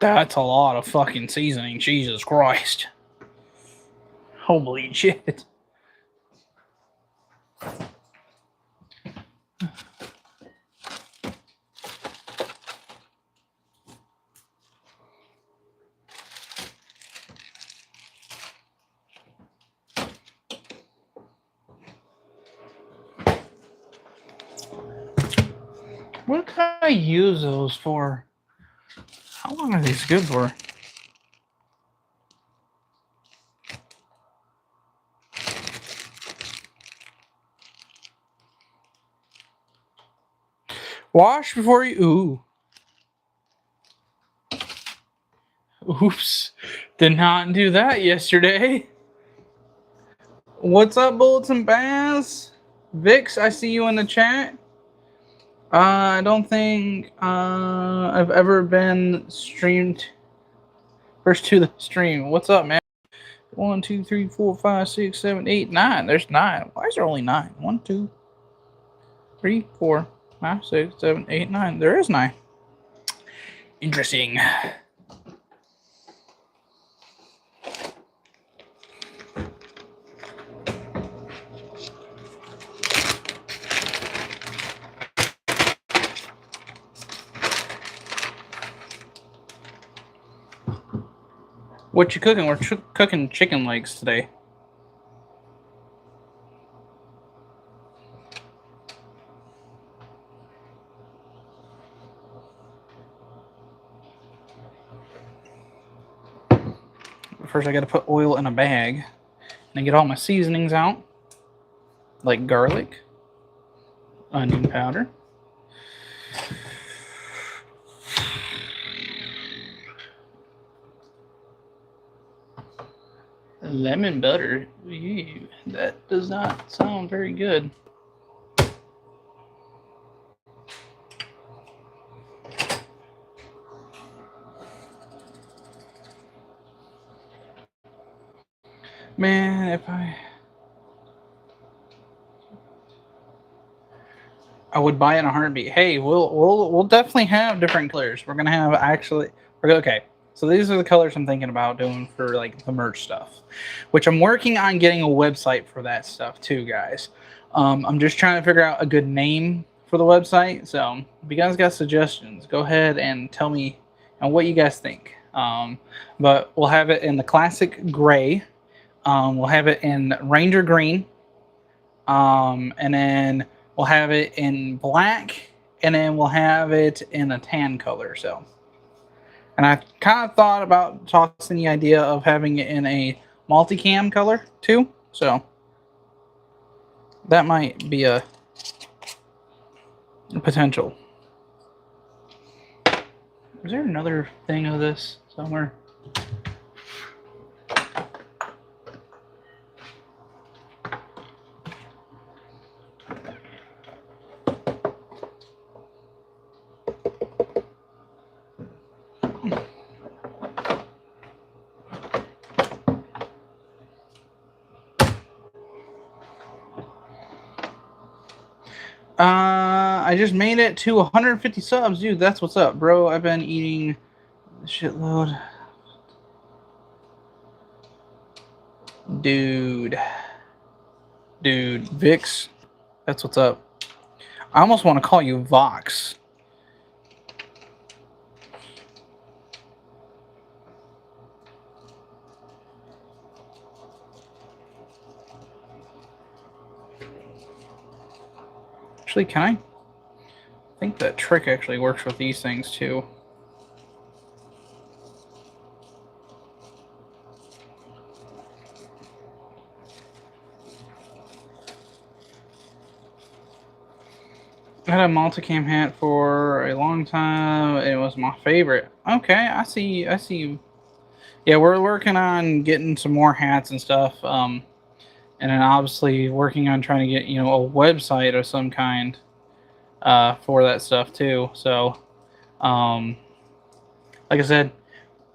That's a lot of fucking seasoning. Jesus Christ. Holy shit. What can I use those for? How long are these good for? Wash before you... Ooh. Oops. Did not do that yesterday. What's up, Bullets and Bass? Vix, I see you in the chat. I don't think I've ever been streamed first to the stream. What's up, man? 1, 2, 3, 4, 5, 6, 7, 8, 9. There's 9. Why is there only 9? 1, 2, 3, 4, 5, 6, 7, 8, 9. There is 9. Interesting. What you cooking? We're cooking chicken legs today. First, I got to put oil in a bag and get all my seasonings out, like garlic, onion powder, lemon butter. Ew, that does not sound very good. Man, if I would buy it in a heartbeat. Hey, we'll definitely have different colors. We're gonna have okay. So these are the colors I'm thinking about doing for like the merch stuff, which I'm working on getting a website for that stuff too, guys. I'm just trying to figure out a good name for the website. So if you guys got suggestions, go ahead and tell me what you guys think. But we'll have it in the classic gray. We'll have it in Ranger green. And then we'll have it in black, and then we'll have it in a tan color. So, and I kind of thought about tossing the idea of having it in a multicam color too. So that might be a potential. Is there another thing of this somewhere? I just made it to 150 subs, dude. That's what's up, bro. I've been eating a shitload. Dude, Vix, that's what's up. I almost want to call you Vox. Actually, can I think that trick actually works with these things too. I had a multicam hat for a long time. It was my favorite. Okay, I see. Yeah, we're working on getting some more hats and stuff. And then obviously working on trying to get, a website of some kind for that stuff too. So, like I said,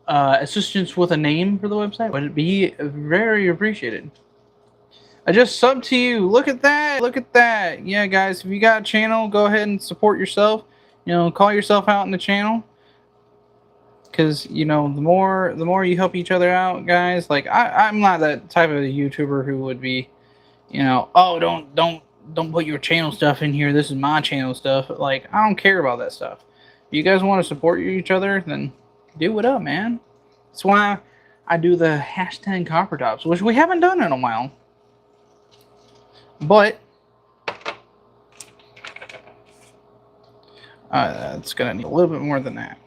assistance with a name for the website would be very appreciated. I just subbed to you. Look at that. Look at that. Yeah, guys, if you got a channel, go ahead and support yourself. Call yourself out in the channel. because you know the more you help each other out, guys. Like I'm not that type of YouTuber who would be, you know, oh don't put your channel stuff in here. This is my channel stuff. Like I don't care about that stuff. If you guys want to support each other, then do it up, man. That's why I do the hashtag CopperTops, which we haven't done in a while. But it's gonna need a little bit more than that.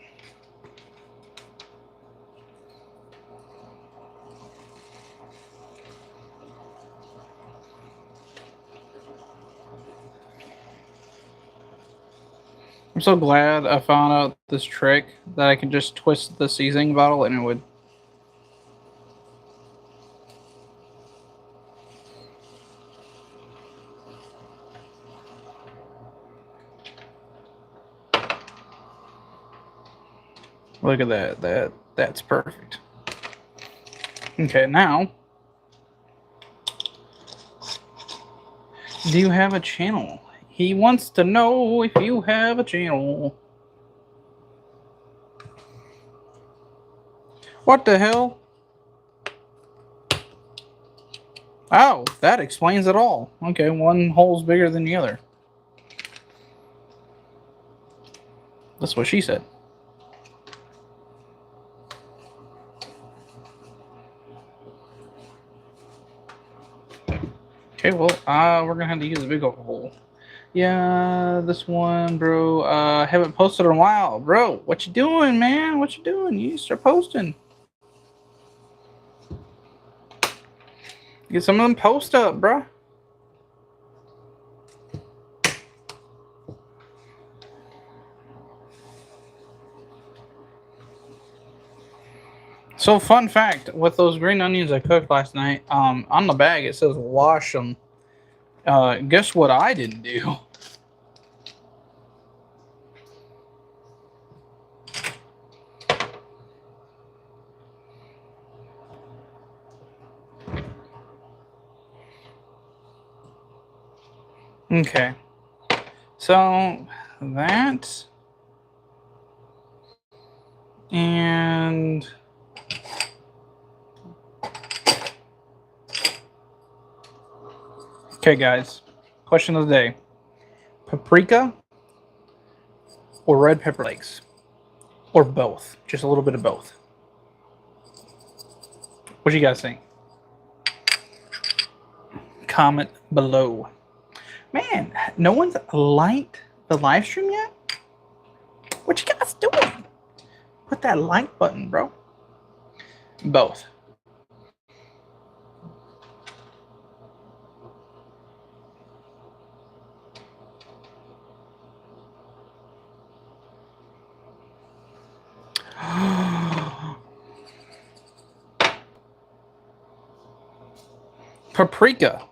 I'm so glad I found out this trick that I can just twist the seasoning bottle and it would. Look at that. That's perfect. Okay, now, do you have a channel? He wants to know if you have a channel. What the hell? Oh, that explains it all. Okay, one hole's bigger than the other. That's what she said. Okay, well, we're gonna have to use a big old hole. Yeah, this one, bro. Haven't posted in a while, bro. What you doing, man? What you doing? You start posting. Get some of them post up, bro. So, fun fact with those green onions I cooked last night, on the bag it says wash them. Guess what I didn't do? Okay. So, that. And. Okay, guys. Question of the day: paprika or red pepper flakes? Or both? Just a little bit of both. What do you guys think? Comment below. Man, no one's liked the live stream yet? What you guys doing? Put that like button, bro. Both. Paprika.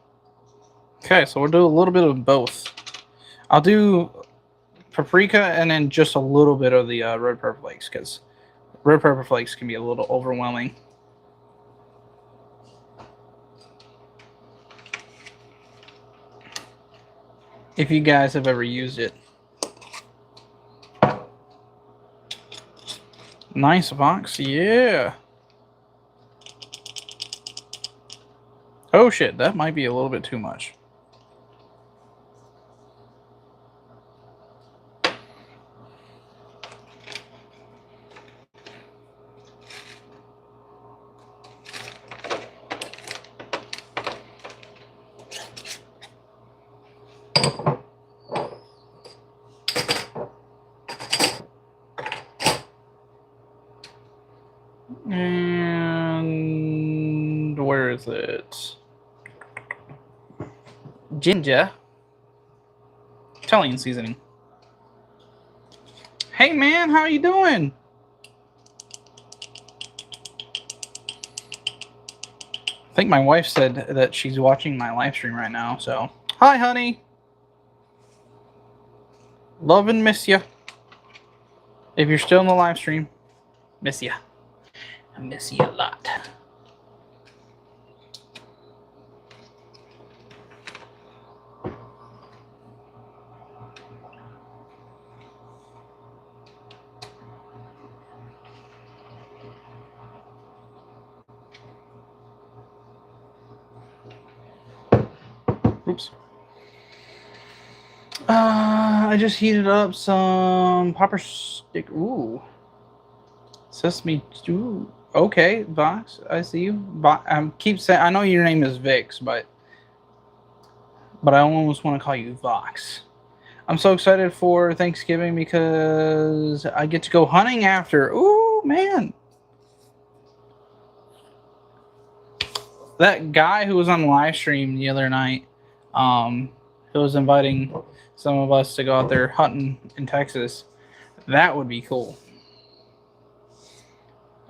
Okay, so we'll do a little bit of both. I'll do paprika and then just a little bit of the red pepper flakes because red pepper flakes can be a little overwhelming. If you guys have ever used it. Nice box, yeah. Oh shit, that might be a little bit too much. And where is it? Ginger. Italian seasoning. Hey man, how you doing? I think my wife said that she's watching my live stream right now, so hi honey. Love and miss ya. If you're still in the live stream, miss ya. I miss you a lot. Oops. I just heated up some popper stick. Ooh. Sesame. Ooh. Okay, Vox. I see you. Keep saying. I know your name is Vix, but I almost want to call you Vox. I'm so excited for Thanksgiving because I get to go hunting after. Ooh, man. That guy who was on the live stream the other night, who was inviting some of us to go out there hunting in Texas, that would be cool.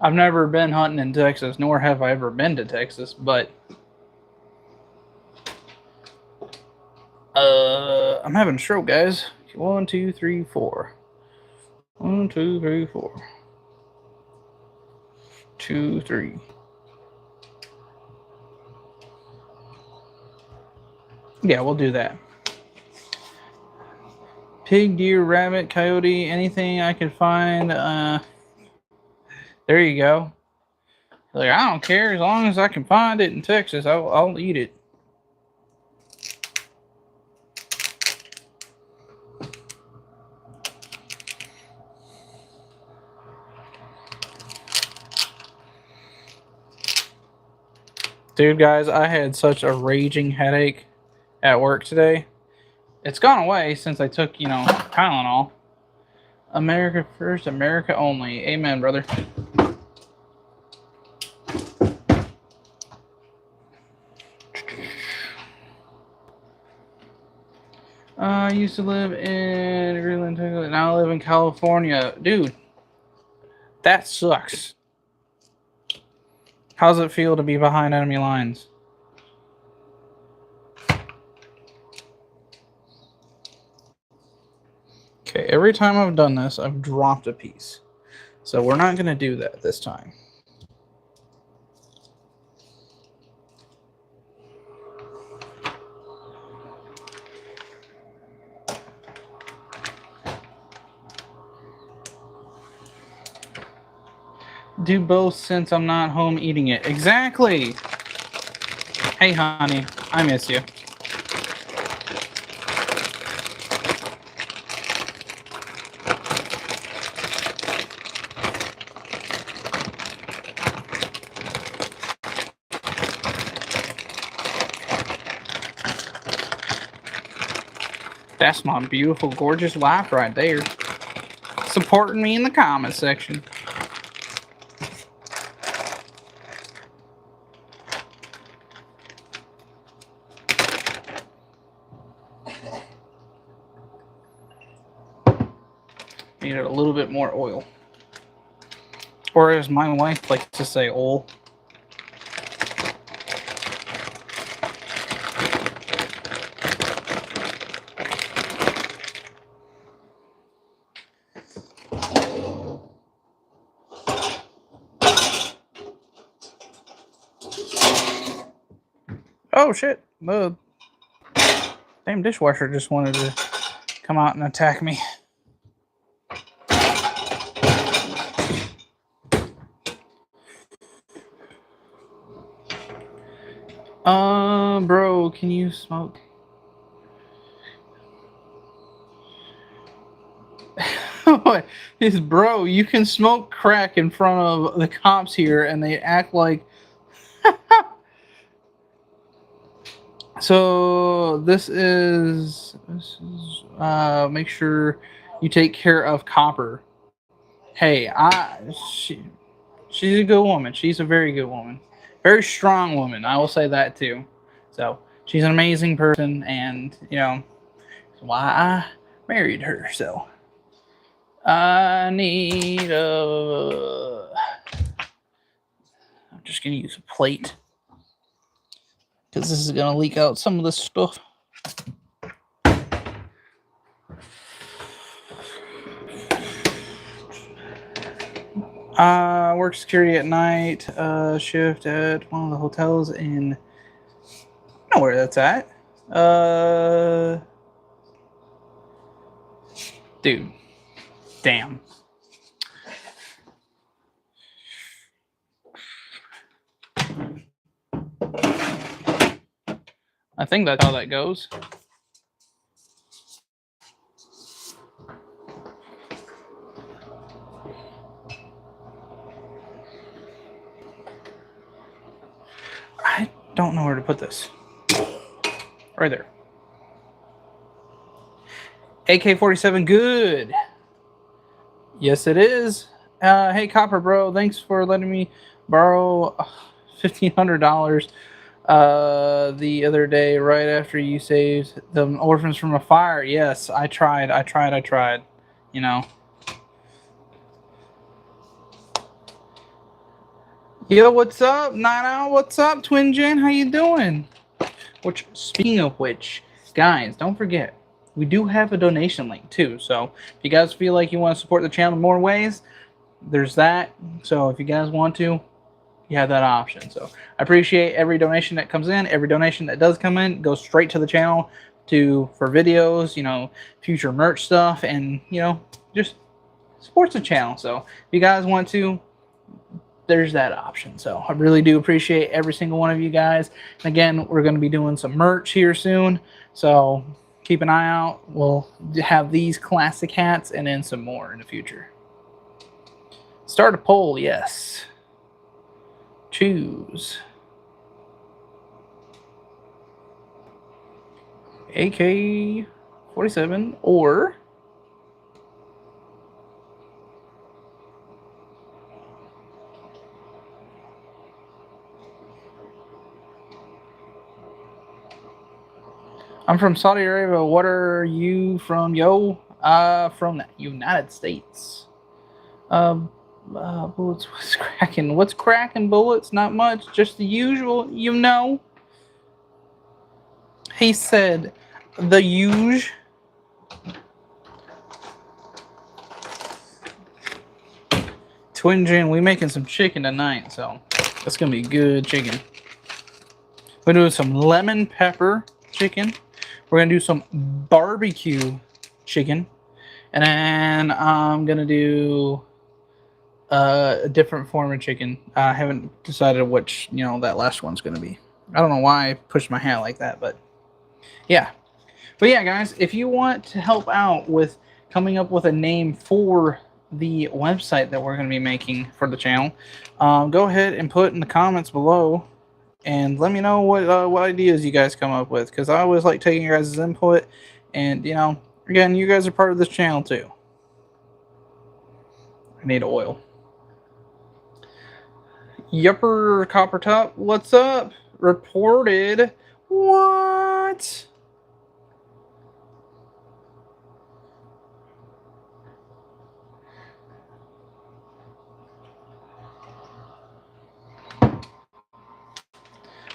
I've never been hunting in Texas, nor have I ever been to Texas, but I'm having a stroke, guys. 1, 2, 3, 4. 1, 2, 3, 4. 2, 3. Yeah, we'll do that. Pig, deer, rabbit, coyote, anything I can find. There you go. Like, I don't care as long as I can find it in Texas. I'll eat it. Dude, guys, I had such a raging headache at work today. It's gone away since I took, Tylenol. America first, America only. Amen, brother. I used to live in Greenland, Texas. Now I live in California. Dude, that sucks. How's it feel to be behind enemy lines? Okay, every time I've done this, I've dropped a piece. So we're not going to do that this time. Do both since I'm not home eating it. Exactly. Hey, honey, I miss you. That's my beautiful, gorgeous wife right there. Supporting me in the comment section. Needed a little bit more oil. Or as my wife likes to say, oil. Oh shit, the damn dishwasher just wanted to come out and attack me. Bro, can you smoke? Bro, you can smoke crack in front of the cops here and they act like... So this is make sure you take care of Copper. Hey, she's a good woman. She's a very good woman. Very strong woman. I will say that too. So she's an amazing person, and why I married her. So I need I'm just gonna use a plate because this is gonna leak out some of this stuff. Work security at night, shift at one of the hotels in... I know where that's at. Dude. Damn. I think that's how that goes. I don't know where to put this. Right there. AK-47, good. Yes, it is. Hey, Copper Bro, thanks for letting me borrow $1,500 the other day right after you saved the orphans from a fire. Yes, I tried. You know. Yo, what's up, Nana? What's up, Twin Jen? How you doing? Which, speaking of which, guys, don't forget, we do have a donation link too. So if you guys feel like you want to support the channel in more ways, there's that. So if you guys want to, you have that option. So I appreciate every donation that comes in. Every donation that does come in goes straight to the channel for videos, you know, future merch stuff, and you know, just supports the channel. So if you guys want to, there's that option. So I really do appreciate every single one of you guys. And again, we're going to be doing some merch here soon, so keep an eye out. We'll have these classic hats and then some more in the future. Start a poll, yes. Choose AK-47 or I'm from Saudi Arabia. What are you from, yo? From the United States. Bullets, what's cracking? What's cracking, bullets? Not much, just the usual, you know. He said the usual. Twin Jen, we making some chicken tonight, so that's gonna be good chicken. We're doing some lemon pepper chicken. We're gonna do some barbecue chicken, and then I'm gonna do a different form of chicken. I haven't decided which, you know, that last one's gonna be. I don't know why I pushed my hat like that, but yeah. But yeah, guys, if you want to help out with coming up with a name for the website that we're going to be making for the channel, go ahead and put in the comments below and let me know what ideas you guys come up with, because I always like taking your guys' input, and you know, again, you guys are part of this channel too. I need oil. Yupper CopperTop, what's up? Reported. What?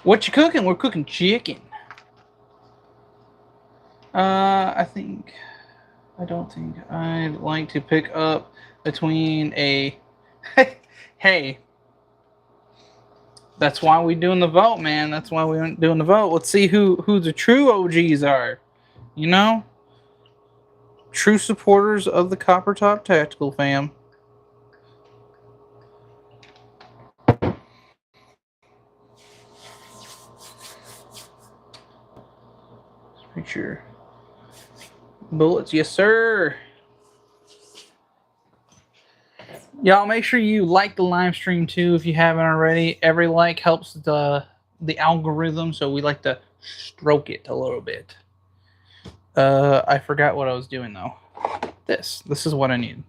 What you cooking? We're cooking chicken. I don't think I'd like to pick up between a hey, that's why we doing the vote, man. That's why we're doing the vote. Let's see who the true OGs are. You know? True supporters of the CopperTop Tactical fam. Make sure. Bullets, yes sir. Y'all make sure you like the live stream too if you haven't already. Every like helps the algorithm, so we like to stroke it a little bit. I forgot what I was doing though. This is what I need.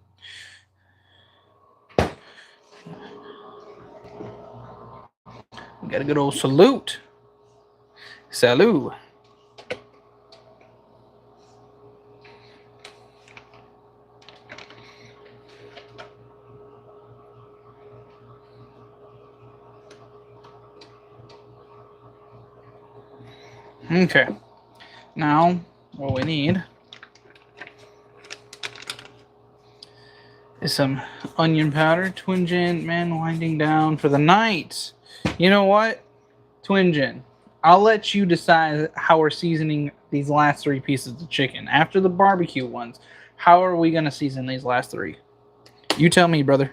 We got a good old salute. Salute. Okay. Now, what we need is some onion powder. Twin Jen, man, winding down for the night. You know what? Twin Jen, I'll let you decide how we're seasoning these last 3 pieces of chicken. After the barbecue ones, how are we going to season these last 3? You tell me, brother.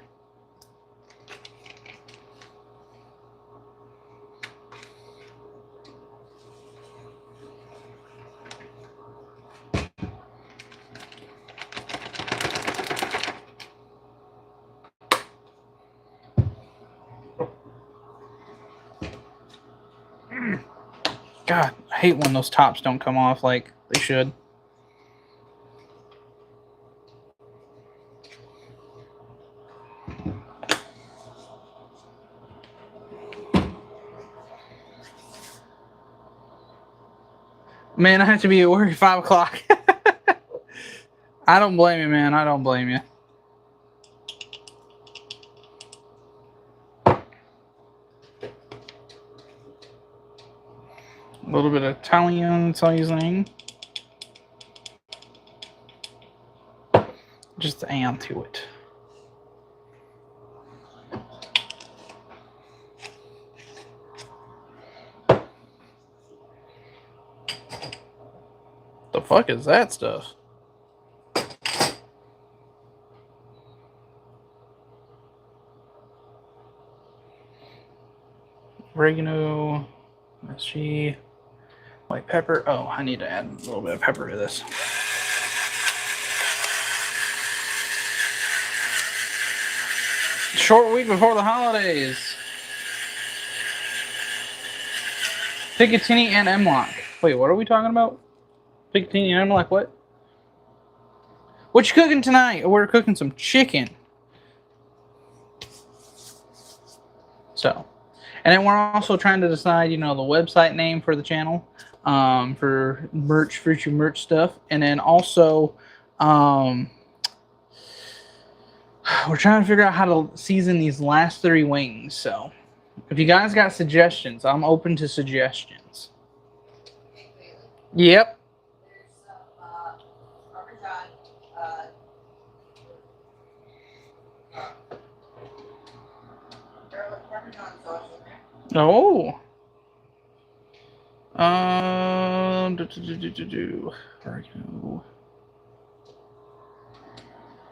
God, I hate when those tops don't come off like they should. Man, I have to be at work at 5 o'clock. I don't blame you, man. I don't blame you. A little bit of Italian seasoning. Just to add to it. The fuck is that stuff? Oregano, MSG, white pepper. Oh, I need to add a little bit of pepper to this. Short week before the holidays. Picatinny and M-Lock. Wait, what are we talking about? Picatinny and M-Lock, what? What you cooking tonight? We're cooking some chicken. So, and then we're also trying to decide, you know, the website name for the channel, for merch, future merch stuff. And then also, we're trying to figure out how to season these last 3 wings. So, if you guys got suggestions, I'm open to suggestions. Yep. Oh.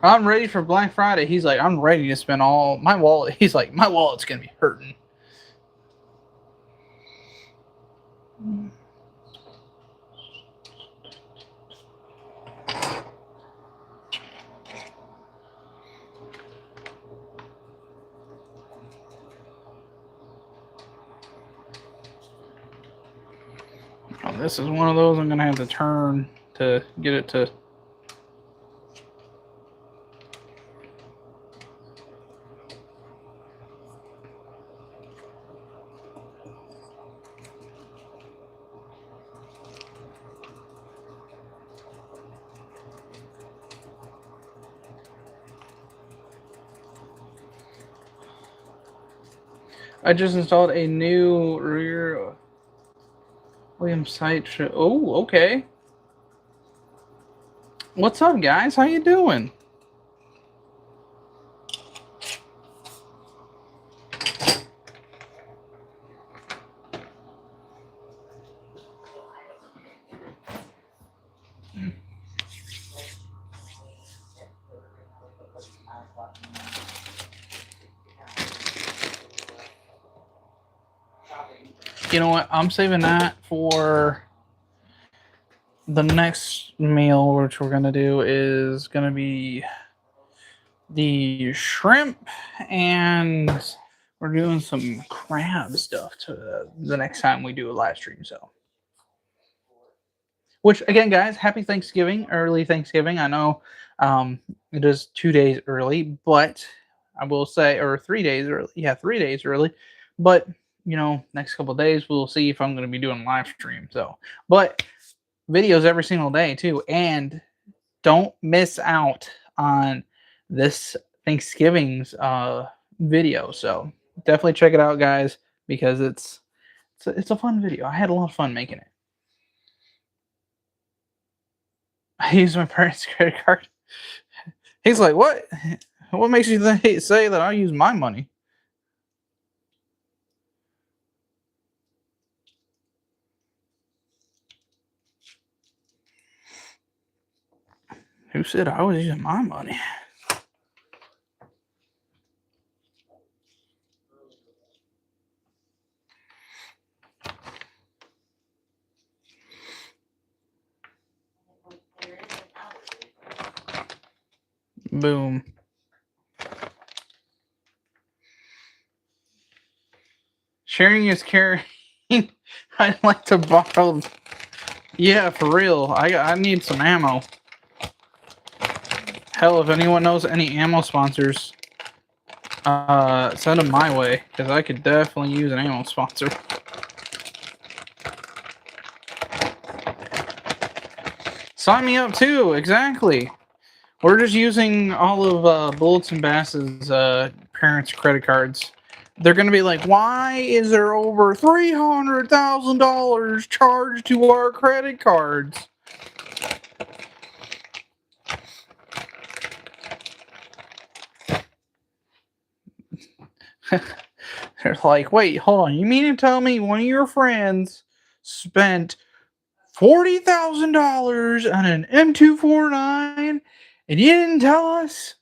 I'm ready for Black Friday. He's like, I'm ready to spend all my wallet. He's like, my wallet's gonna be hurting. Oh, this is one of those I'm gonna have to turn to get it to. I just installed a new rear William site. Oh, okay. What's up, guys? How you doing? You know what? I'm saving that for the next meal, which we're gonna do is gonna be the shrimp, and we're doing some crab stuff to the next time we do a live stream. So, which again, guys, happy Thanksgiving, early Thanksgiving. I know it is 2 days early, but I will say, or 3 days early. Yeah, 3 days early, but you know, next couple of days we'll see if I'm going to be doing live stream. So, but videos every single day too, and don't miss out on this Thanksgiving's video. So definitely check it out, guys, because it's a fun video. I had a lot of fun making it. I use my parents' credit card. He's like, what? What makes you say that I use my money? Who said I was using my money? Boom. Sharing is caring. I'd like to borrow. Yeah, for real. I need some ammo. Hell, if anyone knows any ammo sponsors, send them my way, because I could definitely use an ammo sponsor. Sign me up too, exactly. We're just using all of Bullets and Bass's parents' credit cards. They're going to be like, why is there over $300,000 charged to our credit cards? They're like, wait, hold on. You mean to tell me one of your friends spent $40,000 on an M249 and you didn't tell us?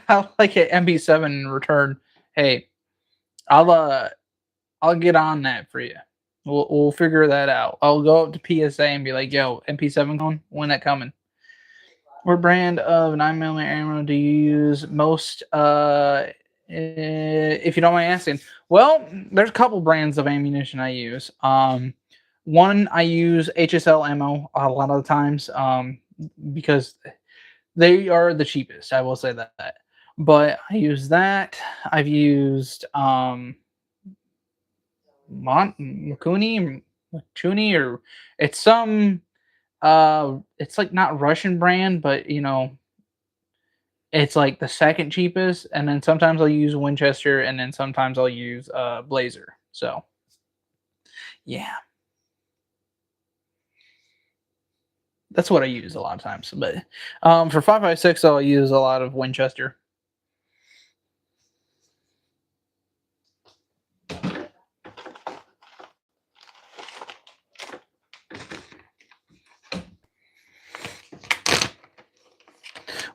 I'll like an MP7 in return. Hey, I'll get on that for you. We'll figure that out. I'll go up to PSA and be like, yo, MP7 going? When that coming? What brand of 9mm ammo do you use most? If you don't mind asking. Well, there's a couple brands of ammunition I use. One, I use HSL ammo a lot of the times because they are the cheapest. I will say that. But I use that. I've used Makuni, or it's some it's like not Russian brand, but you know, it's like the second cheapest. And then sometimes I'll use Winchester, and then sometimes I'll use Blazer. So yeah, that's what I use a lot of times. But for 5.56, I'll use a lot of Winchester.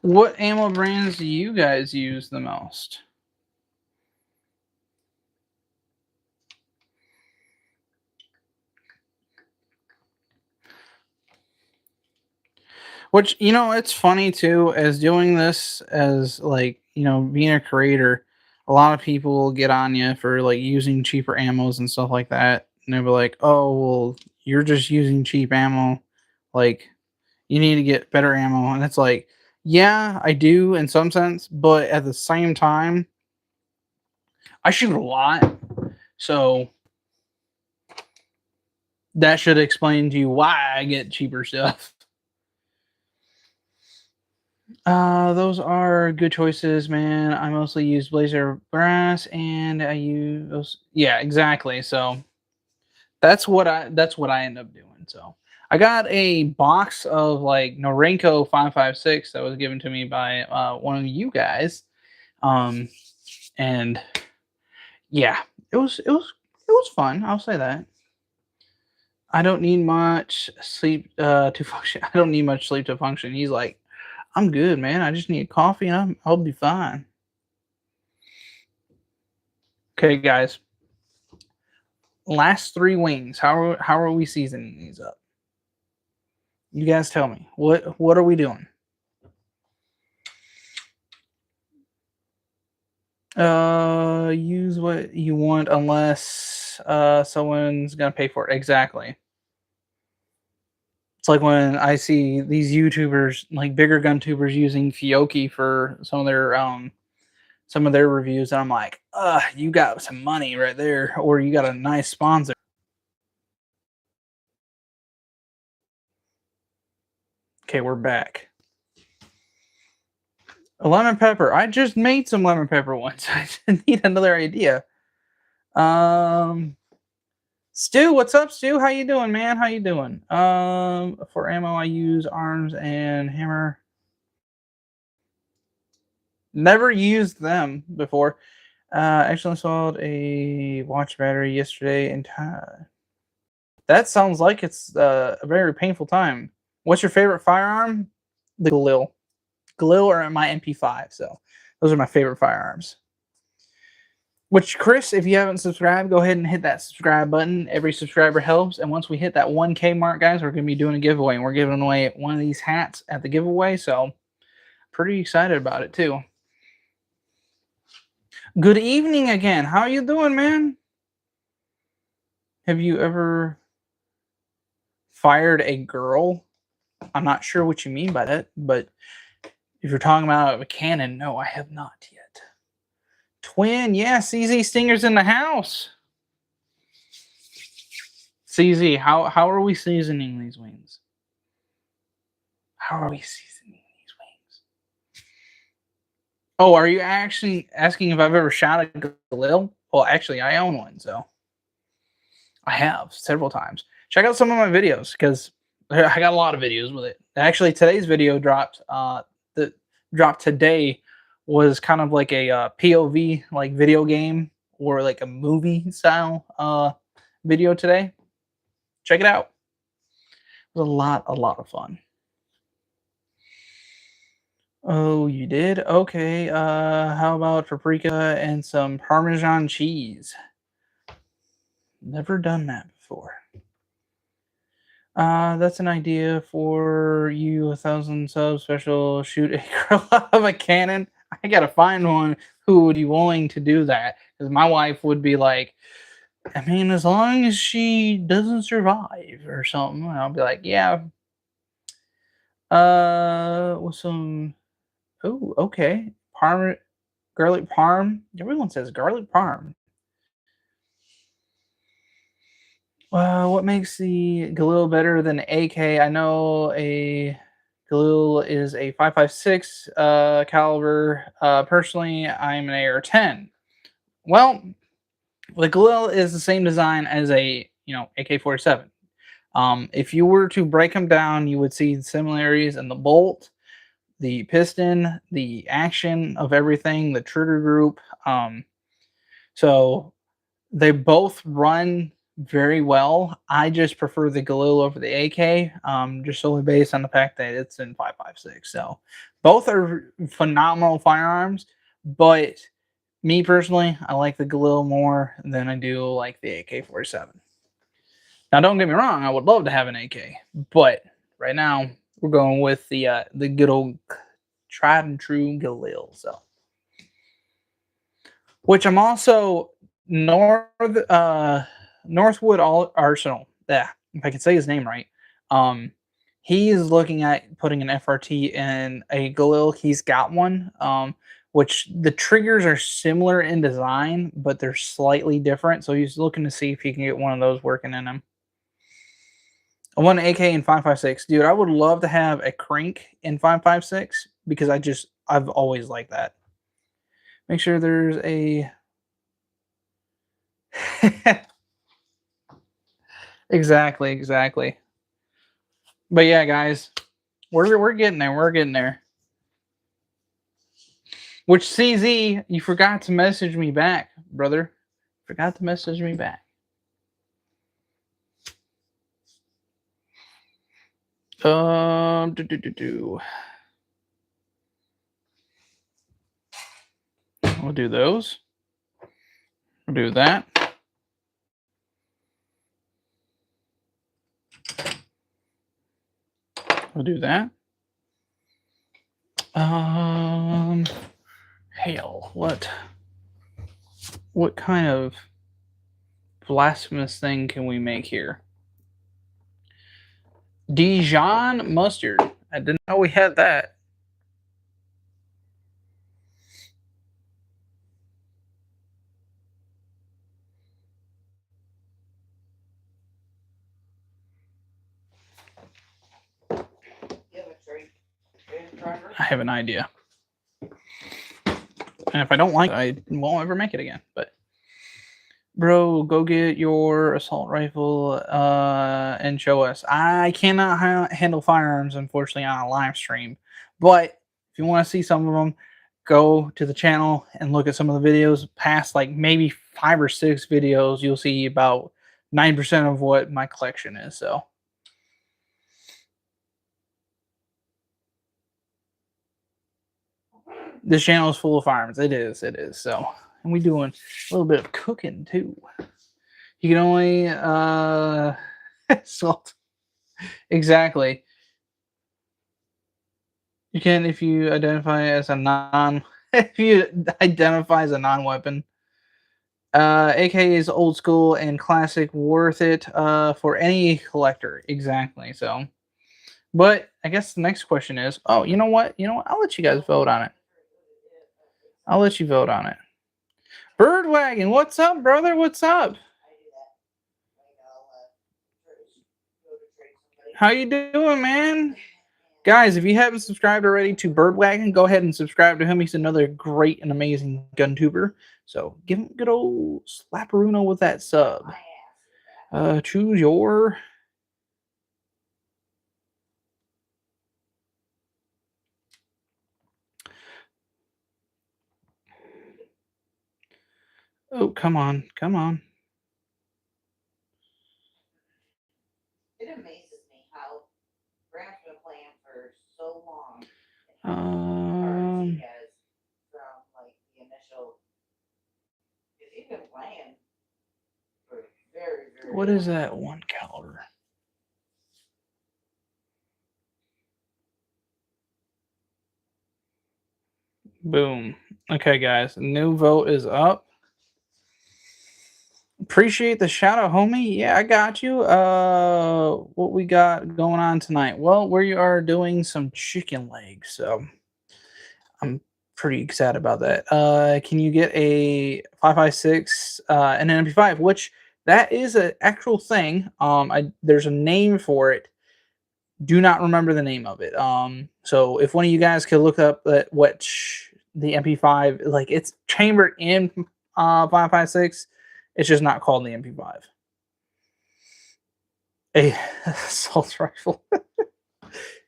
What ammo brands do you guys use the most? Which, you know, it's funny too, as doing this as like, you know, being a creator, a lot of people will get on you for like using cheaper ammos and stuff like that. And they'll be like, oh, well, you're just using cheap ammo. Like, you need to get better ammo. And it's like, yeah, I do in some sense, but at the same time, I shoot a lot. So that should explain to you why I get cheaper stuff. Those are good choices, man. I mostly use Blazer brass, and I use yeah, exactly. So that's what I end up doing. So I got a box of like Norenko 5.56 that was given to me by one of you guys, um, and yeah, it was fun. I'll say that. I don't need much sleep to function. I don't need much sleep to function. He's like, I'm good, man. I just need coffee and I'll be fine. Okay, guys. Last three wings. How are we seasoning these up? You guys tell me. What are we doing? Use what you want unless someone's gonna pay for it. Exactly. It's like when I see these YouTubers, like bigger gun tubers, using Fiocchi for some of their reviews, and I'm like, you got some money right there, or you got a nice sponsor. Okay, we're back. A lemon pepper. I just made some lemon pepper once. I need another idea. Stu, what's up, Stu? How you doing, man? How you doing? For ammo, I use arms and hammer. Never used them before. Actually installed a watch battery yesterday and that sounds like it's a very painful time. What's your favorite firearm? The Galil or my MP5. So those are my favorite firearms. Which, Chris, if you haven't subscribed, go ahead and hit that subscribe button. Every subscriber helps. And once we hit that 1K mark, guys, we're going to be doing a giveaway. And we're giving away one of these hats at the giveaway. So pretty excited about it, too. Good evening again. How you doing, man? Have you ever fired a girl? I'm not sure what you mean by that, but if you're talking about a cannon, no, I have not yet. Twin, yeah, CZ Stinger's in the house. CZ, how are we seasoning these wings? How are we seasoning these wings? Oh, are you actually asking if I've ever shot a Galil? Well, actually, I own one, so I have several times. Check out some of my videos because I got a lot of videos with it. Actually, today's video dropped. The dropped today was kind of like a POV, like video game or like a movie style video today. Check it out. It was a lot of fun. Oh, you did? Okay. How about paprika and some Parmesan cheese? Never done that before. That's an idea for you. 1,000 subs special. Shoot a girl out of a cannon. I gotta find one who would be willing to do that. Because my wife would be like, I mean, as long as she doesn't survive or something, I'll be like, yeah. With some. Oh, okay. Garlic parm. Everyone says garlic parm. What makes the Galil better than AK? I know a Galil is a 5.56 caliber. Personally, I'm an AR-10. Well, the Galil is the same design as a AK-47. If you were to break them down, you would see similarities in the bolt, the piston, the action of everything, the trigger group. So they both run very well. I just prefer the Galil over the AK, just solely based on the fact that it's in 5.56. So both are phenomenal firearms, but me personally, I like the Galil more than I do like the AK-47. Now, don't get me wrong, I would love to have an AK, but right now we're going with the good old tried and true Galil. So, which I'm also Northwood Arsenal. Yeah, if I can say his name right. He is looking at putting an FRT in a Galil. He's got one. Which the triggers are similar in design, but they're slightly different. So he's looking to see if he can get one of those working in him. I want an AK in 5.56. Dude, I would love to have a crank in 5.56 because I've always liked that. Make sure there's a exactly. But yeah, guys, we're getting there. We're getting there. Which CZ, you forgot to message me back, brother. Forgot to message me back. We'll do those. We'll do that. We'll do that. Hell, what kind of blasphemous thing can we make here? Dijon mustard. I didn't know we had that. I have an idea. And if I don't like it, I won't ever make it again. But bro, go get your assault rifle and show us. I cannot handle firearms, unfortunately, on a live stream. But if you want to see some of them, go to the channel and look at some of the videos. Past like maybe 5 or 6 videos, you'll see about 9% of what my collection is. So. This channel is full of firearms. It is. So, and we doing a little bit of cooking too. You can only salt. Exactly. You can if you identify as a non if you identify as a non-weapon. AK is old school and classic, worth it for any collector. Exactly. So, but I guess the next question is, oh, you know what? You know what? I'll let you guys vote on it. I'll let you vote on it. Birdwagon, what's up, brother? What's up? How you doing, man? Guys, if you haven't subscribed already to Birdwagon, go ahead and subscribe to him. He's another great and amazing Guntuber. So give him a good old slapperuno with that sub. Choose your... Oh, come on. Come on. It amazes me how Grant's been playing for so long. He has from like the initial. Because he's been playing for very, very. What is that 1 caliber? Boom. Okay, guys. New vote is up. Appreciate the shout out, homie. Yeah, I got you. What we got going on tonight? Well, we are doing some chicken legs, so I'm pretty excited about that. Can you get a 5.56 and an MP5? Which that is an actual thing. There's a name for it. Do not remember the name of it. So if one of you guys could look up what the MP5, like it's chambered in 5.56. It's just not called the MP5. A assault rifle.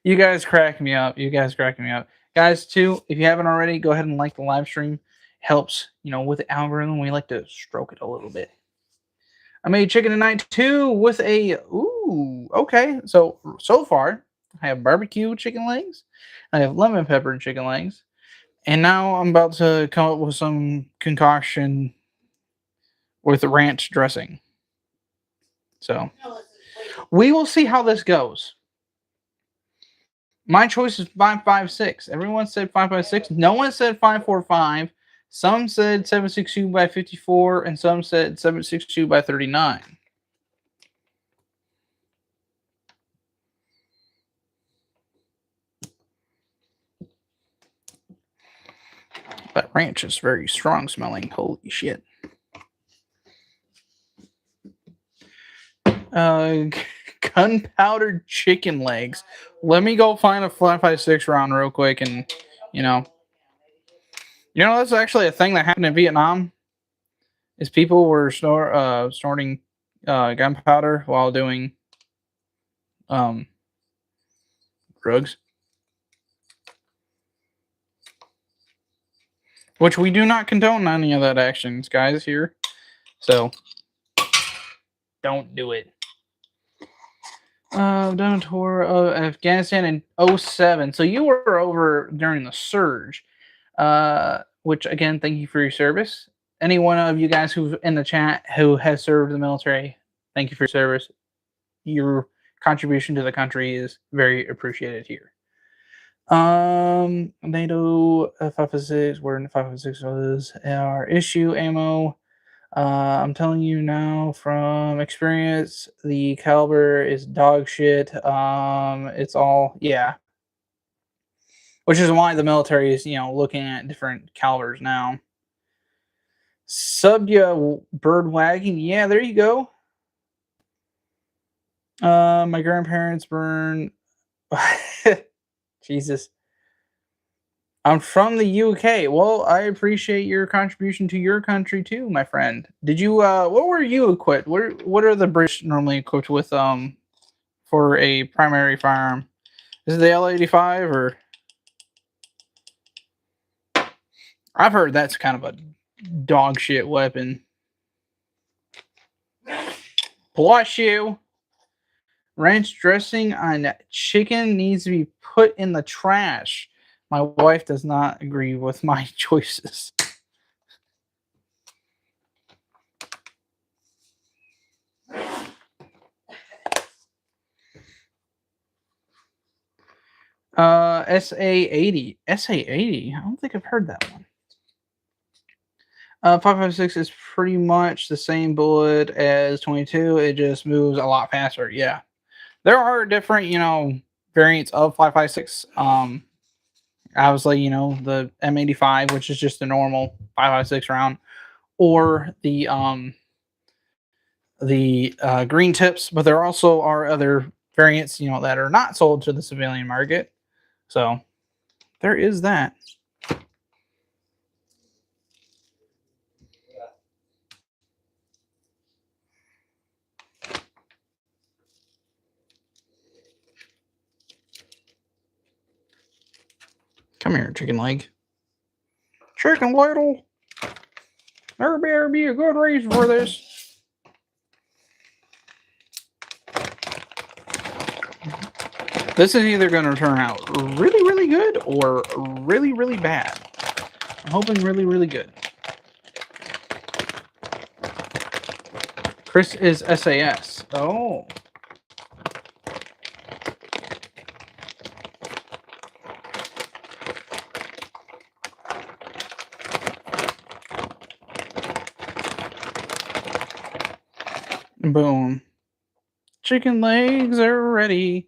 You guys crack me up. You guys crack me up. Guys, too, if you haven't already, go ahead and like the live stream. Helps, with the algorithm. We like to stroke it a little bit. I made chicken tonight, too, with a... Ooh, okay. So far, I have barbecue chicken legs. I have lemon pepper chicken legs. And now I'm about to come up with some concoction with ranch dressing. So we will see how this goes. My choice is 5.56. Everyone said 5.56. No one said 5.45. Some said 7.62 by 54, and some said 7.62 by 39. That ranch is very strong smelling. Holy shit. Gunpowder chicken legs. Let me go find a 5.56 round real quick, and that's actually a thing that happened in Vietnam. Is people were snorting gunpowder while doing drugs, which we do not condone any of that actions, guys. Here, so don't do it. Done a tour of Afghanistan in 2007. So you were over during the surge. Which again, thank you for your service. Any one of you guys who's in the chat who has served the military, thank you for your service. Your contribution to the country is very appreciated here. NATO 5.56, where 5.56 was our issue ammo. I'm telling you now from experience, the caliber is dog shit. It's all, yeah. Which is why the military is, looking at different calibers now. Subya Birdwagon, yeah, there you go. My grandparents burn. Jesus. I'm from the UK. Well, I appreciate your contribution to your country too, my friend. Did you? What were you equipped? What are the British normally equipped with? For a primary firearm, is it the L85 or? I've heard that's kind of a dog shit weapon. Bless you. Ranch dressing on chicken needs to be put in the trash. My wife does not agree with my choices. SA80. SA80? I don't think I've heard that one. 5.56 is pretty much the same bullet as 22. It just moves a lot faster. Yeah, there are different, variants of 5.56. Obviously, the M85, which is just the normal 5.56 round, or the green tips. But there also are other variants, that are not sold to the civilian market. So there is that. Come here, chicken leg. Chicken little. There better be a good reason for this. This is either going to turn out really, really good or really, really bad. I'm hoping really, really good. Chris is SAS. Oh. Boom. Chicken legs are ready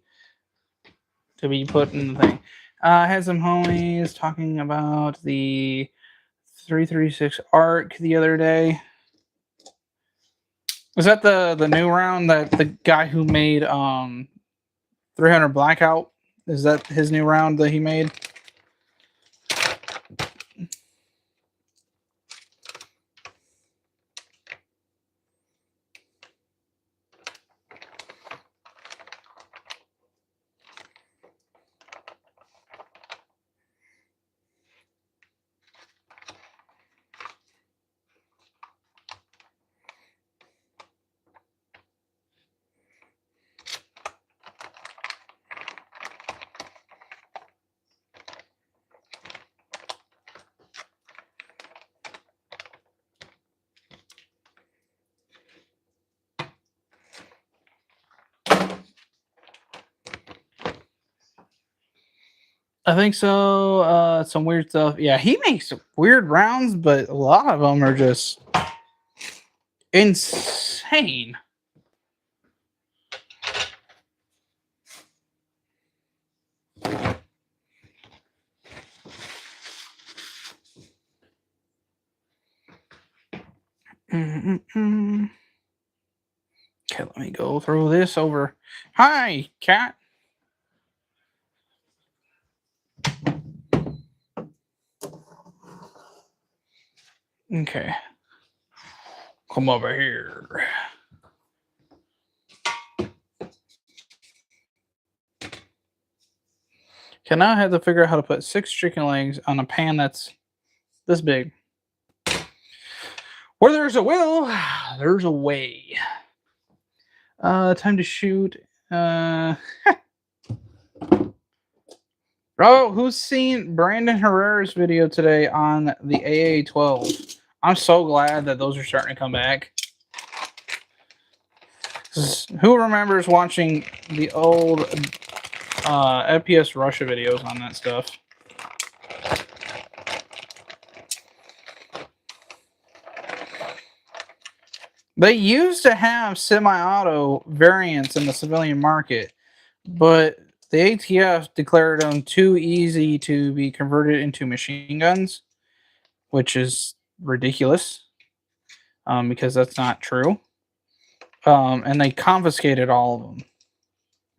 to be put in the thing. I had some homies talking about the 336 ARC the other day. Was that the new round that the guy who made 300 Blackout? Is that his new round that he made? I think so. Some weird stuff. Yeah, he makes weird rounds, but a lot of them are just insane. Okay, let me go throw this over. Hi, cat. Okay. Come over here. Okay, now I have to figure out how to put 6 chicken legs on a pan that's this big. Where there's a will, there's a way. Time to shoot. Oh, who's seen Brandon Herrera's video today on the AA-12? I'm so glad that those are starting to come back. Who remembers watching the old FPS Russia videos on that stuff? They used to have semi-auto variants in the civilian market, but the ATF declared them too easy to be converted into machine guns, which is ridiculous, because that's not true. And they confiscated all of them,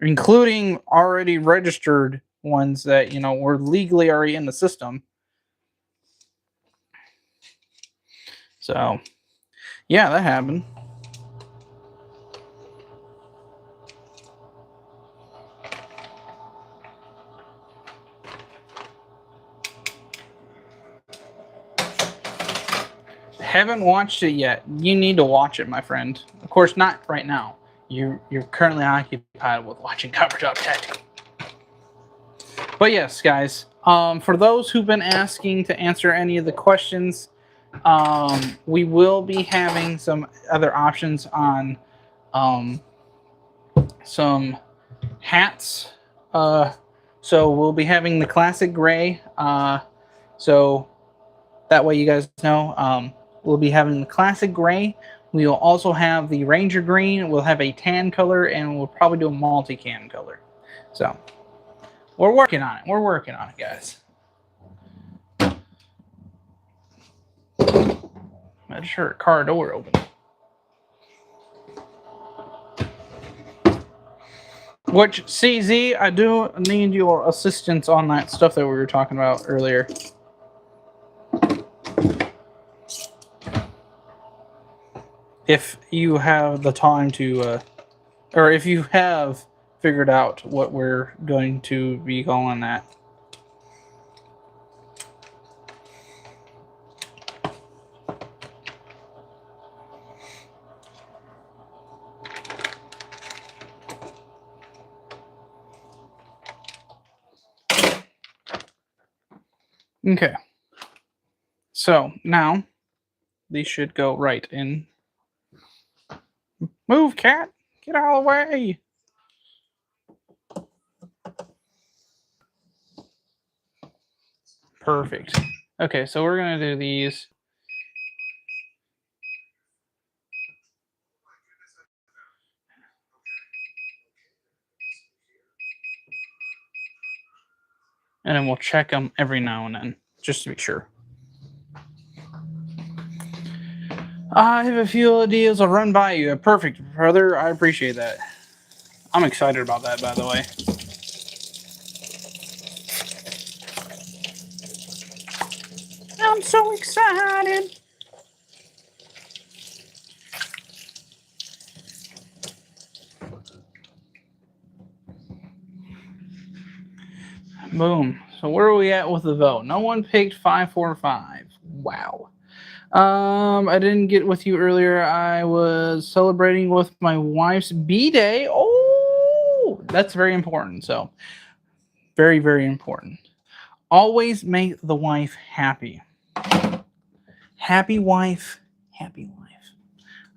including already registered ones that were legally already in the system. So, yeah, that happened. Haven't watched it yet. You need to watch it, my friend. Of course, not right now. You're currently occupied with watching CopperTop Tactic. But yes, guys. For those who've been asking to answer any of the questions, we will be having some other options on some hats. So we'll be having the classic gray. So that way you guys know. We'll be having the classic gray. We will also have the Ranger green. We'll have a tan color, and we'll probably do a multi-cam color. So we're working on it. We're working on it, guys. I just heard a car door open. Which, CZ, I do need your assistance on that stuff that we were talking about earlier. If you have the time to, or if you have figured out what we're going to be calling that. Okay. So now these should go right in. Move, cat! Get out of the way! Perfect. Okay, so we're gonna do these. And then we'll check them every now and then, just to be sure. I have a few ideas I'll run by you. Perfect, brother. I appreciate that. I'm excited about that, by the way. I'm so excited. Boom. So where are we at with the vote? No one picked 545. Wow. I didn't get with you earlier. I was celebrating with my wife's B-Day. Oh, that's very important. So, very, very important. Always make the wife happy. Happy wife, happy life.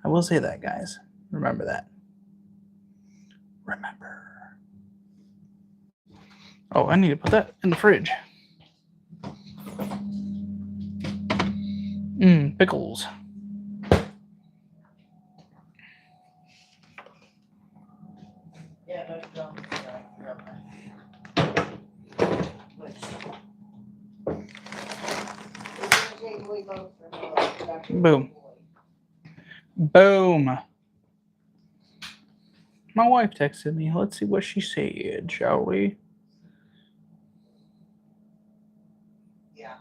I will say that, guys. Remember that. Remember. Oh, I need to put that in the fridge. Pickles. Yeah, Boom. Boom. My wife texted me. Let's see what she said, shall we? Yeah.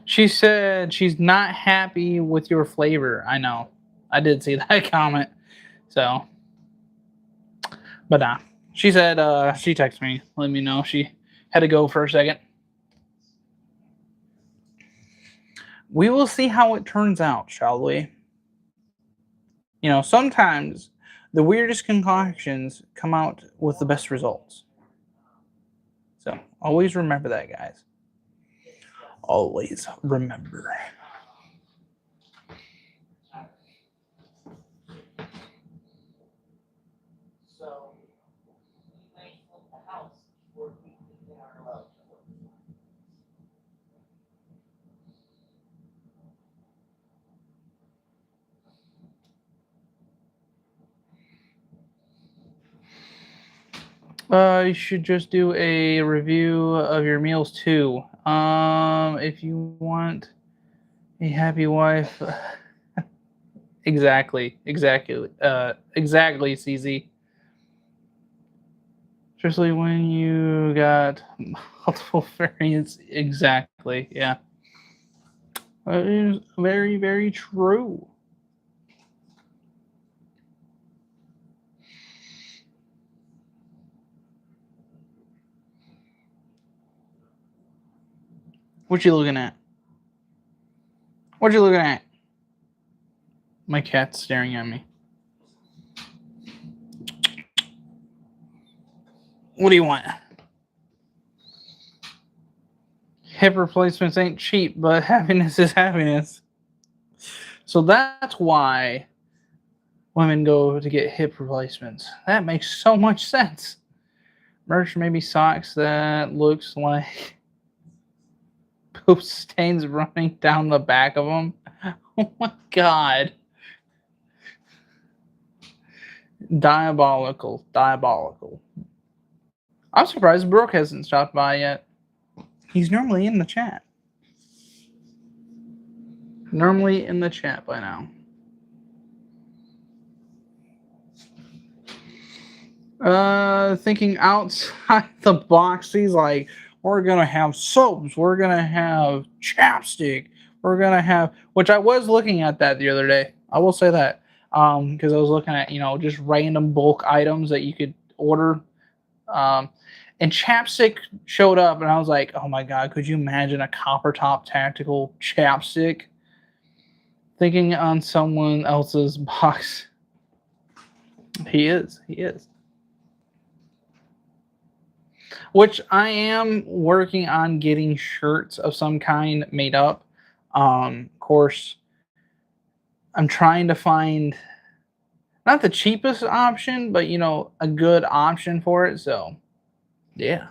She said she's not happy with your flavor. I know. I did see that comment. So, but nah. She said she texted me, let me know she had to go for a second. We will see how it turns out, shall we? You know, sometimes the weirdest concoctions come out with the best results. So, always remember that, guys. Always remember. So, we might flip the house before we get our love. You should just do a review of your meals too. If you want a happy wife, exactly, CZ. Especially when you got multiple variants, exactly, yeah. That is very, very true. What you looking at? What you looking at? My cat's staring at me. What do you want? Hip replacements ain't cheap, but happiness is happiness. So that's why women go to get hip replacements. That makes so much sense. Merch maybe socks that looks like poop stains running down the back of them. Oh my god. Diabolical. Diabolical. I'm surprised Brooke hasn't stopped by yet. He's normally in the chat. Normally in the chat by now. Thinking outside the box. He's like, we're gonna have soaps, we're gonna have chapstick, we're gonna have, which I was looking at that the other day. I will say that. Because I was looking at, just random bulk items that you could order. And chapstick showed up, and I was like, oh my god, could you imagine a CopperTop tactical chapstick? Thinking on someone else's box. He is. Which I am working on getting shirts of some kind made up. Of course, I'm trying to find not the cheapest option, but a good option for it. So, yeah.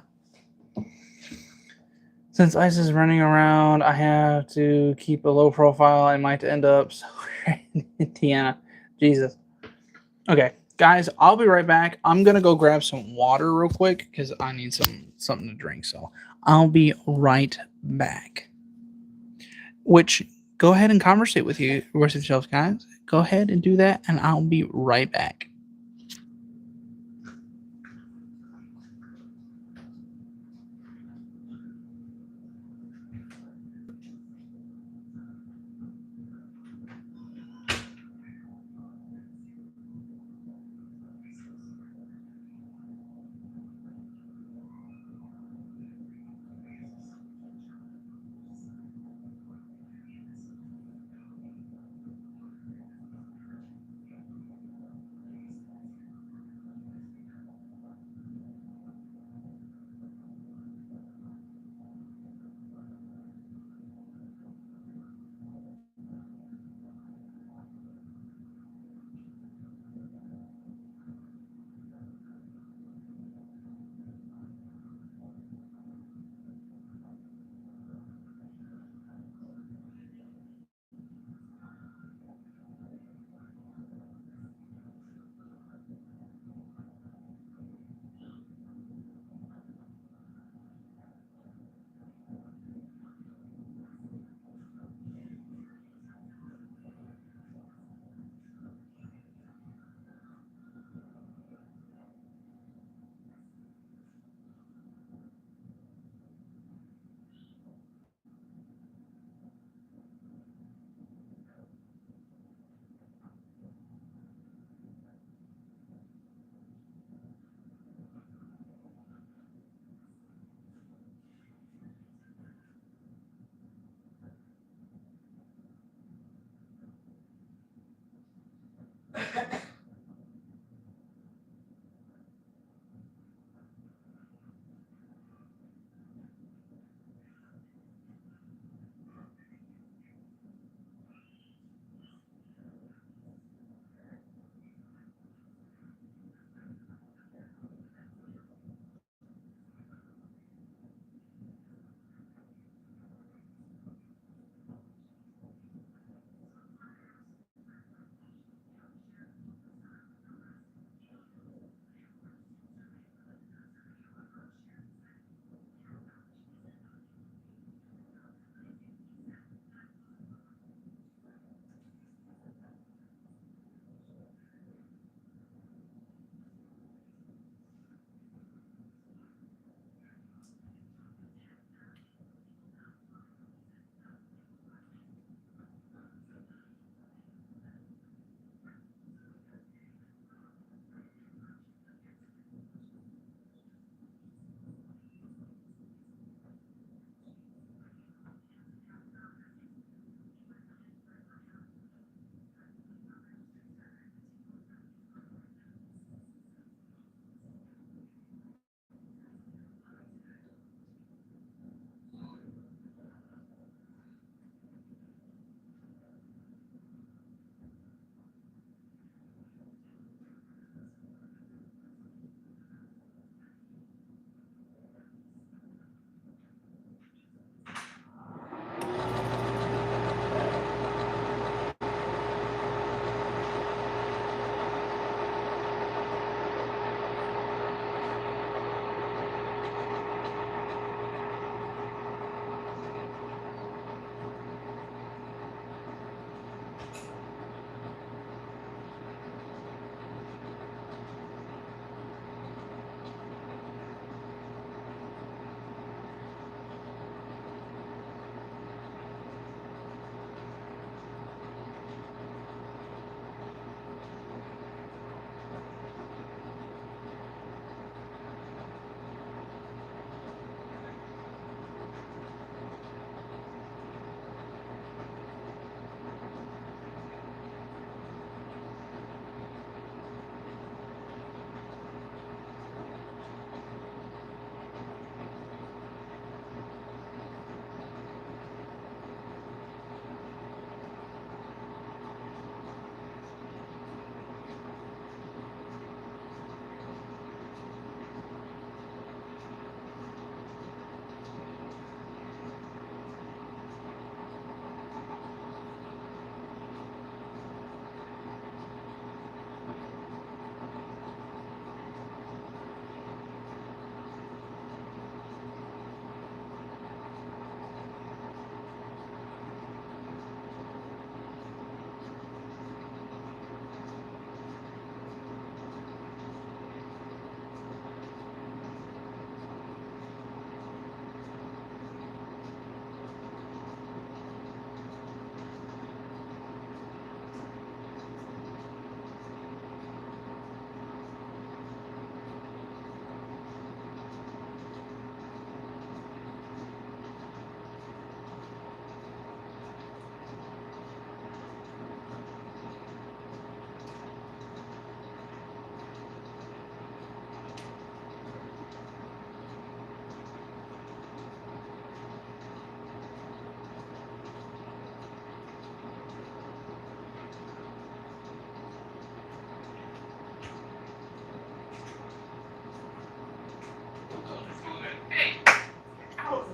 Since Ice is running around, I have to keep a low profile. I might end up somewhere in Tiana. Jesus. Okay, guys, I'll be right back. I'm gonna go grab some water real quick because I need something to drink. So I'll be right back. Which, go ahead and conversate with yourselves, guys. Go ahead and do that, and I'll be right back.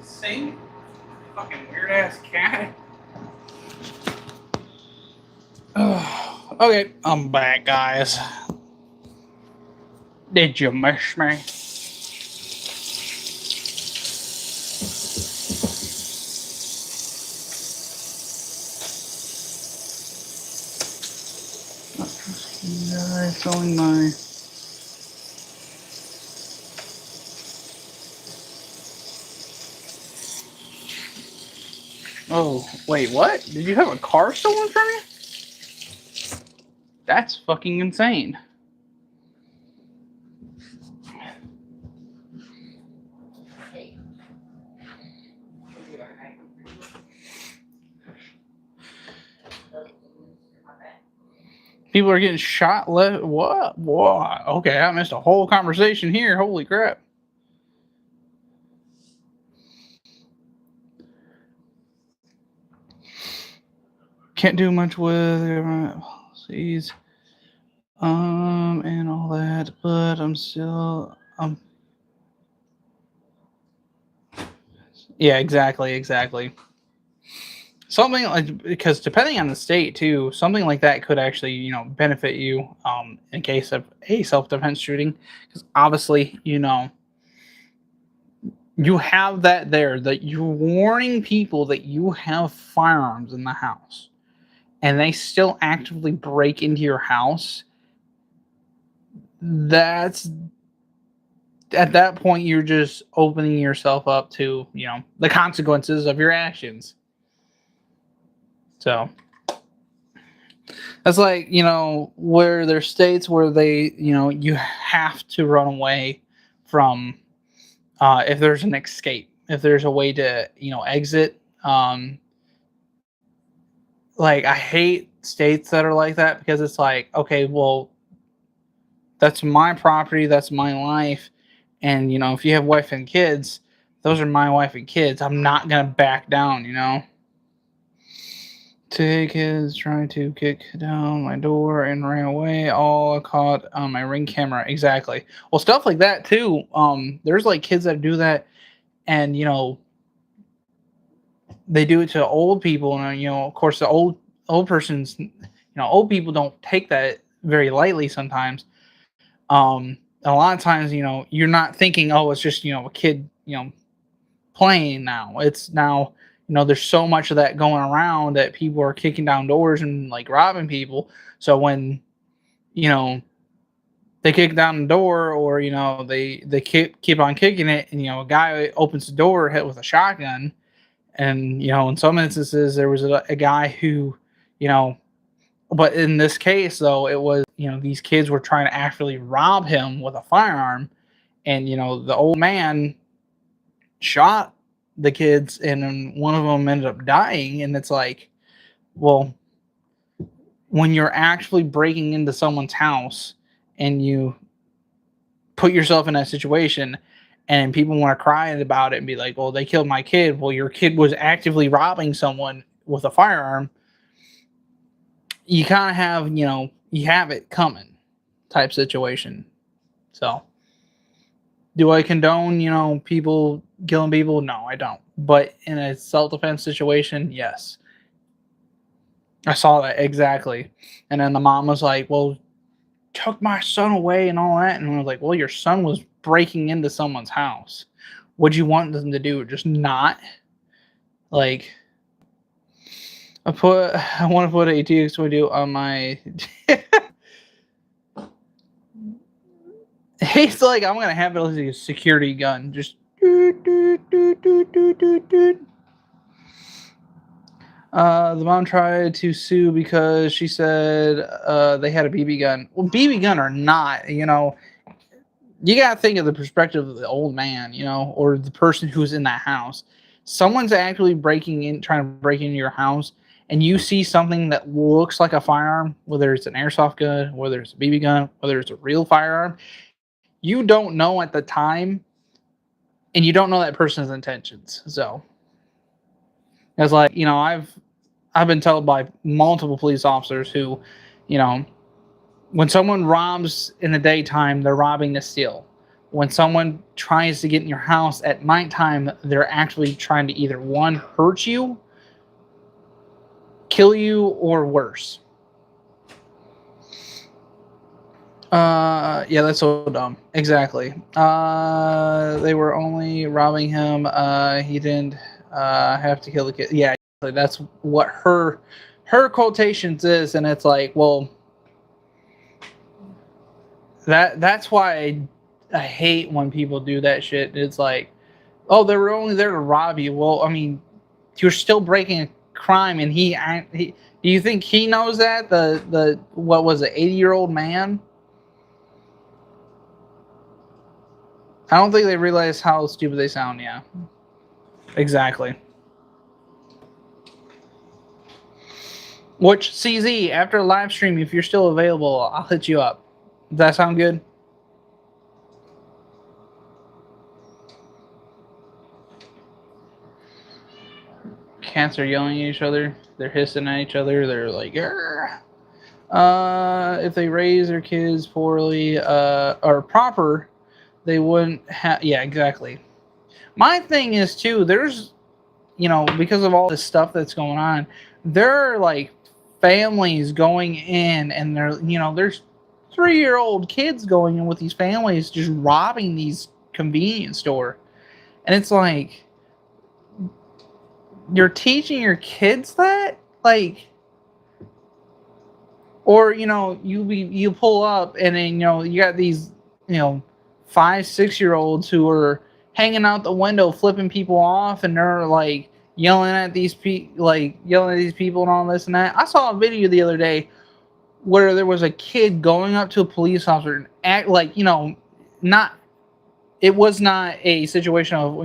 Same fucking weird ass cat. Okay, I'm back, guys. Did you miss me? It's only my. Oh, wait, what? Did you have a car stolen from you? That's fucking insane. People are getting shot. What? What? Okay, I missed a whole conversation here. Holy crap. Can't do much with government policies, and all that, but I'm still, yeah, exactly. Something like, because depending on the state too, something like that could actually, you know, benefit you, in case of a self-defense shooting, because obviously, you know, you have that there, that you're warning people that you have firearms in the house, and they still actively break into your house. That's, at that point, you're just opening yourself up to, you know, the consequences of your actions. So that's like, you know, where there's states where they, you know, you have to run away from, if there's an escape, if there's a way to, you know, exit. Like, I hate states that are like that, because it's like, okay, well, that's my property, that's my life, and, you know, if you have wife and kids, those are my wife and kids. I'm not gonna back down, you know. Two kids trying to kick down my door and ran away, all caught on my Ring camera. Exactly. Well, stuff like that too. There's like kids that do that, and, you know, they do it to old people, and, you know, of course, the old persons, you know, old people don't take that very lightly sometimes. A lot of times, you know, you're not thinking, oh, it's just, you know, a kid, you know, playing now. It's now, you know, there's so much of that going around that people are kicking down doors and like robbing people. So when, you know, they kick down the door, or, you know, they keep on kicking it, and, you know, a guy opens the door hit with a shotgun, and, you know, in some instances there was a guy who, you know, but in this case though, it was, you know, these kids were trying to actually rob him with a firearm, and, you know, the old man shot the kids, and then one of them ended up dying. And it's like, well, when you're actually breaking into someone's house and you put yourself in that situation, and people want to cry about it and be like, well, they killed my kid. Well, your kid was actively robbing someone with a firearm. You kind of have, you know, you have it coming type situation. So do I condone, you know, people killing people? No, I don't. But in a self-defense situation, yes. I saw that exactly. And then the mom was like, well, took my son away and all that. And I was like, well, your son was breaking into someone's house. What'd you want them to do? Just not? Like, I want to put a TX22 on my... He's like, I'm going to have it as a security gun. Just... The mom tried to sue because she said they had a BB gun. Well, BB gun or not, you know, you got to think of the perspective of the old man, you know, or the person who's in that house. Someone's actually breaking in, trying to break into your house, and you see something that looks like a firearm, whether it's an airsoft gun, whether it's a BB gun, whether it's a real firearm. You don't know at the time, and you don't know that person's intentions. So it's like, you know, I've been told by multiple police officers who, you know, when someone robs in the daytime, they're robbing to steal. when someone tries to get in your house at nighttime, they're actually trying to either one, hurt you, kill you, or worse. Yeah, that's so dumb. Exactly. They were only robbing him. He didn't have to kill the kid. Yeah, that's what her quotations is, and it's like, well, that's why I hate when people do that shit. It's like, oh, they were only there to rob you. Well, I mean, you're still breaking a crime, and he do you think he knows that the what was it, 80-year-old man? I don't think they realize how stupid they sound. Yeah, exactly. Which CZ, after a live stream, if you're still available, I'll hit you up. Does that sound good? Cats are yelling at each other. They're hissing at each other. They're like, "Grr." If they raise their kids poorly or proper, they wouldn't have. Yeah, exactly. My thing is too. There's, because of all this stuff that's going on, there are like families going in, and there's 3-year-old kids going in with these families just robbing these convenience store, and it's like, you're teaching your kids that, like, or you pull up and then you got these 5-6-year-olds who are hanging out the window flipping people off, and they're like yelling at these people and all this and that. I saw a video the other day where there was a kid going up to a police officer and act like, not, it was not a situation of,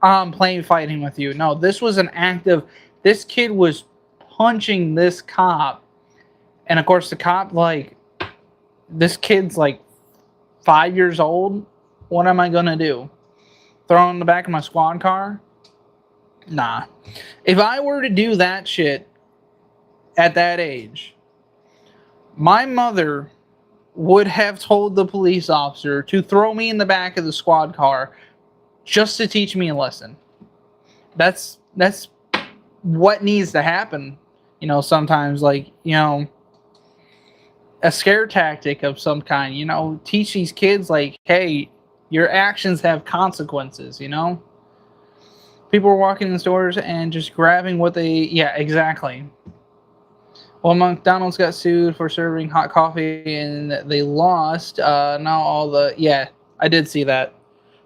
I'm playing fighting with you. No, this was an act of, this kid was punching this cop. And of course the cop, like, this kid's like 5 years old. What am I going to do? Throw him in the back of my squad car? Nah. If I were to do that shit at that age, my mother would have told the police officer to throw me in the back of the squad car just to teach me a lesson. That's what needs to happen. Sometimes, like, a scare tactic of some kind, teach these kids, like, hey, your actions have consequences, People are walking in stores and just grabbing what they, yeah, exactly. Well, McDonald's got sued for serving hot coffee and they lost. Now all the, yeah, I did see that.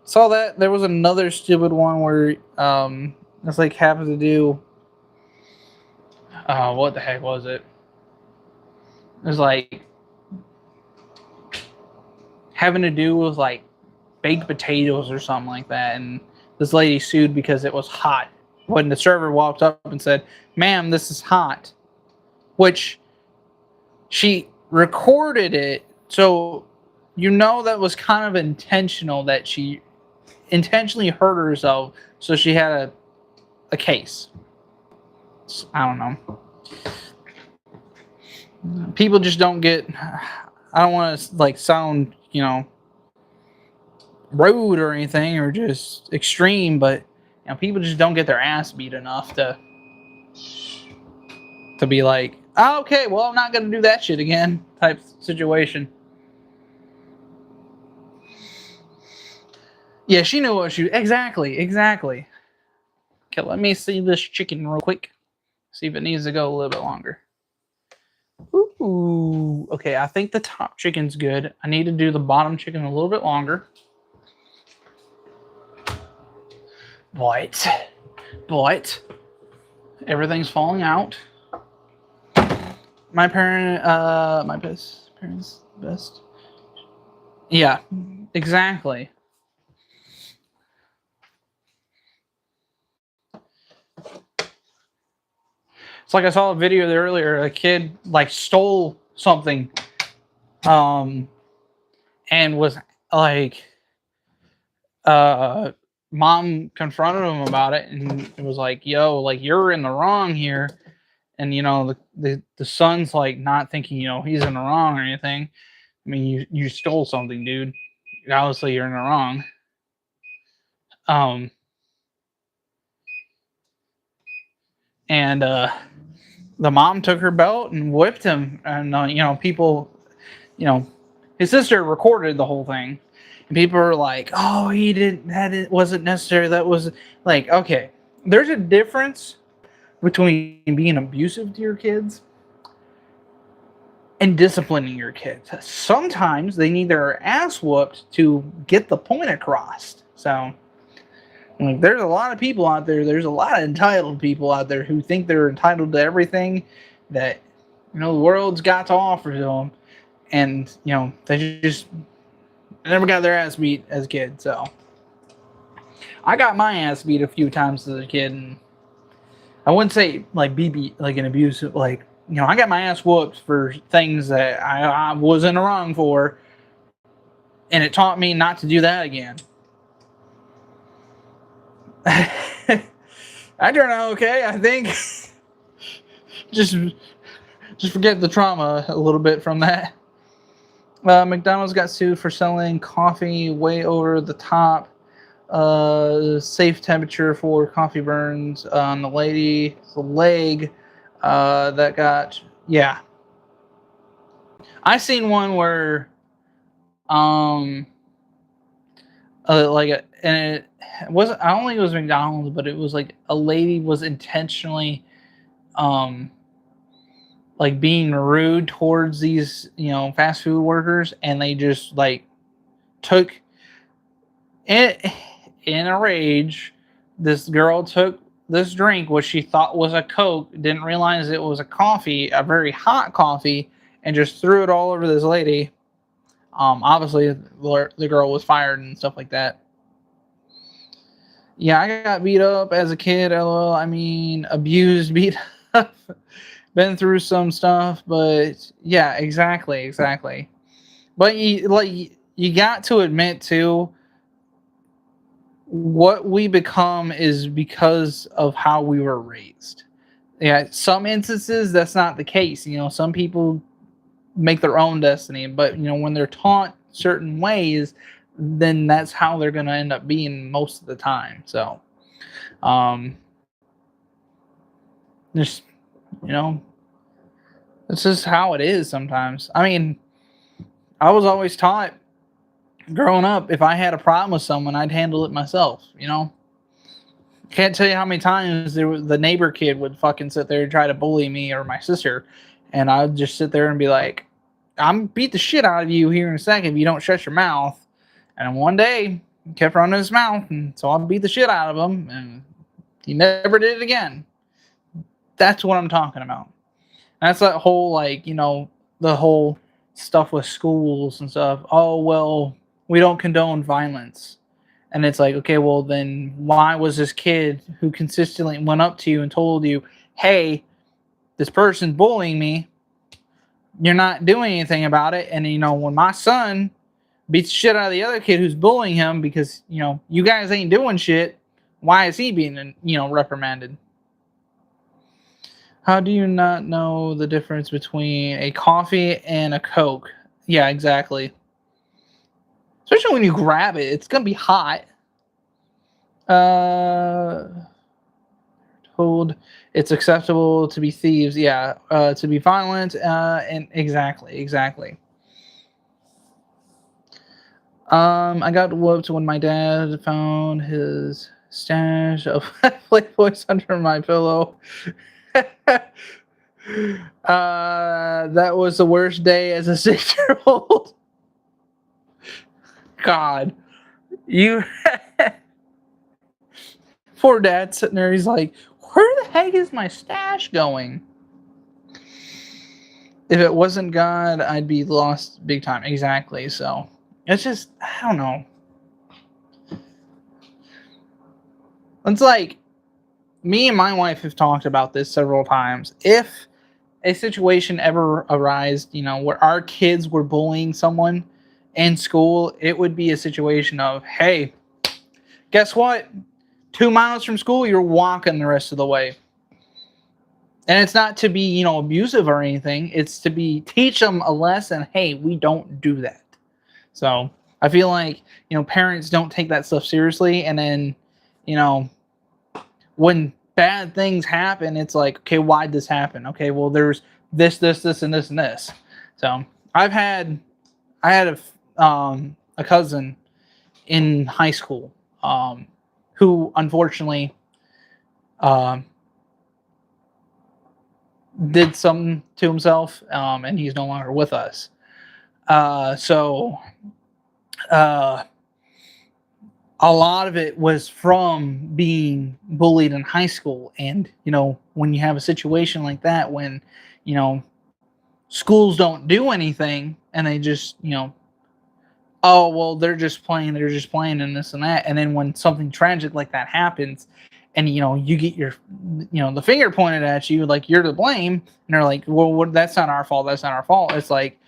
Saw that. There was another stupid one where it's like having to do, what the heck was it? It was like having to do with like baked potatoes or something like that, and this lady sued because it was hot. When the server walked up and said, "Ma'am, this is hot," which she recorded it, so that was kind of intentional, that she intentionally hurt herself, so she had a case. I don't know. People just don't get. I don't want to like sound, rude or anything, or just extreme, but people just don't get their ass beat enough to be like, oh, okay, well, I'm not gonna do that shit again, type situation. Yeah, she knew what she exactly. Okay, let me see this chicken real quick. See if it needs to go a little bit longer. Ooh, okay, I think the top chicken's good. I need to do the bottom chicken a little bit longer. But everything's falling out. My parents' best. Yeah, exactly. It's like I saw a video there earlier. A kid like stole something, and was like, mom confronted him about it, and it was like, "Yo, like, you're in the wrong here." And the son's like not thinking he's in the wrong or anything. I mean, you stole something, dude. obviously you're in the wrong. And the mom took her belt and whipped him, and people, his sister recorded the whole thing, and people were like, "Oh, he didn't. It wasn't necessary. That was like okay." There's a difference between being abusive to your kids and disciplining your kids. Sometimes they need their ass whooped to get the point across. So, like, there's a lot of people out there. There's a lot of entitled people out there who think they're entitled to everything that the world's got to offer to them, and they just never got their ass beat as a kid. So, I got my ass beat a few times as a kid, and I wouldn't say like beat like an abusive like. I got my ass whooped for things that I was in the wrong for, and it taught me not to do that again. I turned out okay, I think. just forget the trauma a little bit from that. McDonald's got sued for selling coffee way over the top. Safe temperature for coffee burns on the lady's leg. That got I seen one where and it wasn't, I don't think it was McDonald's, but it was like a lady was intentionally like being rude towards these fast food workers, and they just like took it in a rage. This girl took this drink, which she thought was a Coke, didn't realize it was a coffee, a very hot coffee, and just threw it all over this lady. Obviously, the girl was fired and stuff like that. Yeah, I got beat up as a kid. LOL. I mean, abused, beat up. Been through some stuff, but yeah, exactly. But you got to admit too, what we become is because of how we were raised. Yeah, some instances that's not the case. Some people make their own destiny, but when they're taught certain ways, then that's how they're going to end up being most of the time. So, just this is how it is sometimes. I mean, I was always taught growing up, if I had a problem with someone, I'd handle it myself. Can't tell you how many times the neighbor kid would fucking sit there and try to bully me or my sister, and I would just sit there and be like, "I'm beat the shit out of you here in a second if you don't shut your mouth." And one day, he kept running his mouth, and so I beat the shit out of him, and he never did it again. That's what I'm talking about. And that's that whole the whole stuff with schools and stuff. Oh well, we don't condone violence. And it's like, okay, well then why was this kid who consistently went up to you and told you, "Hey, this person's bullying me. You're not doing anything about it." And when my son beats the shit out of the other kid who's bullying him because you guys ain't doing shit, why is he being reprimanded? How do you not know the difference between a coffee and a Coke? Yeah, exactly. Especially when you grab it, it's gonna be hot. Told it's acceptable to be thieves. Yeah, to be violent. And exactly. I got whooped when my dad found his stash of Playboys under my pillow. That was the worst day as a 6-year-old. God, you poor dad sitting there. He's like, "Where the heck is my stash going?" If it wasn't God, I'd be lost big time. Exactly. So it's just, I don't know. It's like, me and my wife have talked about this several times. If a situation ever arose, where our kids were bullying someone in school, it would be a situation of, "Hey, guess what? 2 miles from school, you're walking the rest of the way." And it's not to be, abusive or anything. It's to teach them a lesson. Hey, we don't do that. So I feel like, parents don't take that stuff seriously, and then, you know, when bad things happen, it's like, okay, why'd this happen? Okay, well, there's this, and this, and this. So I had a cousin in high school, who unfortunately um, did something to himself, and he's no longer with us. So a lot of it was from being bullied in high school, and when you have a situation like that, when you know schools don't do anything, and they just oh well, they're just playing and this and that, and then when something tragic like that happens, and you get your the finger pointed at you, like you're to blame, and they're like, well, that's not our fault, that's not our fault. It's like,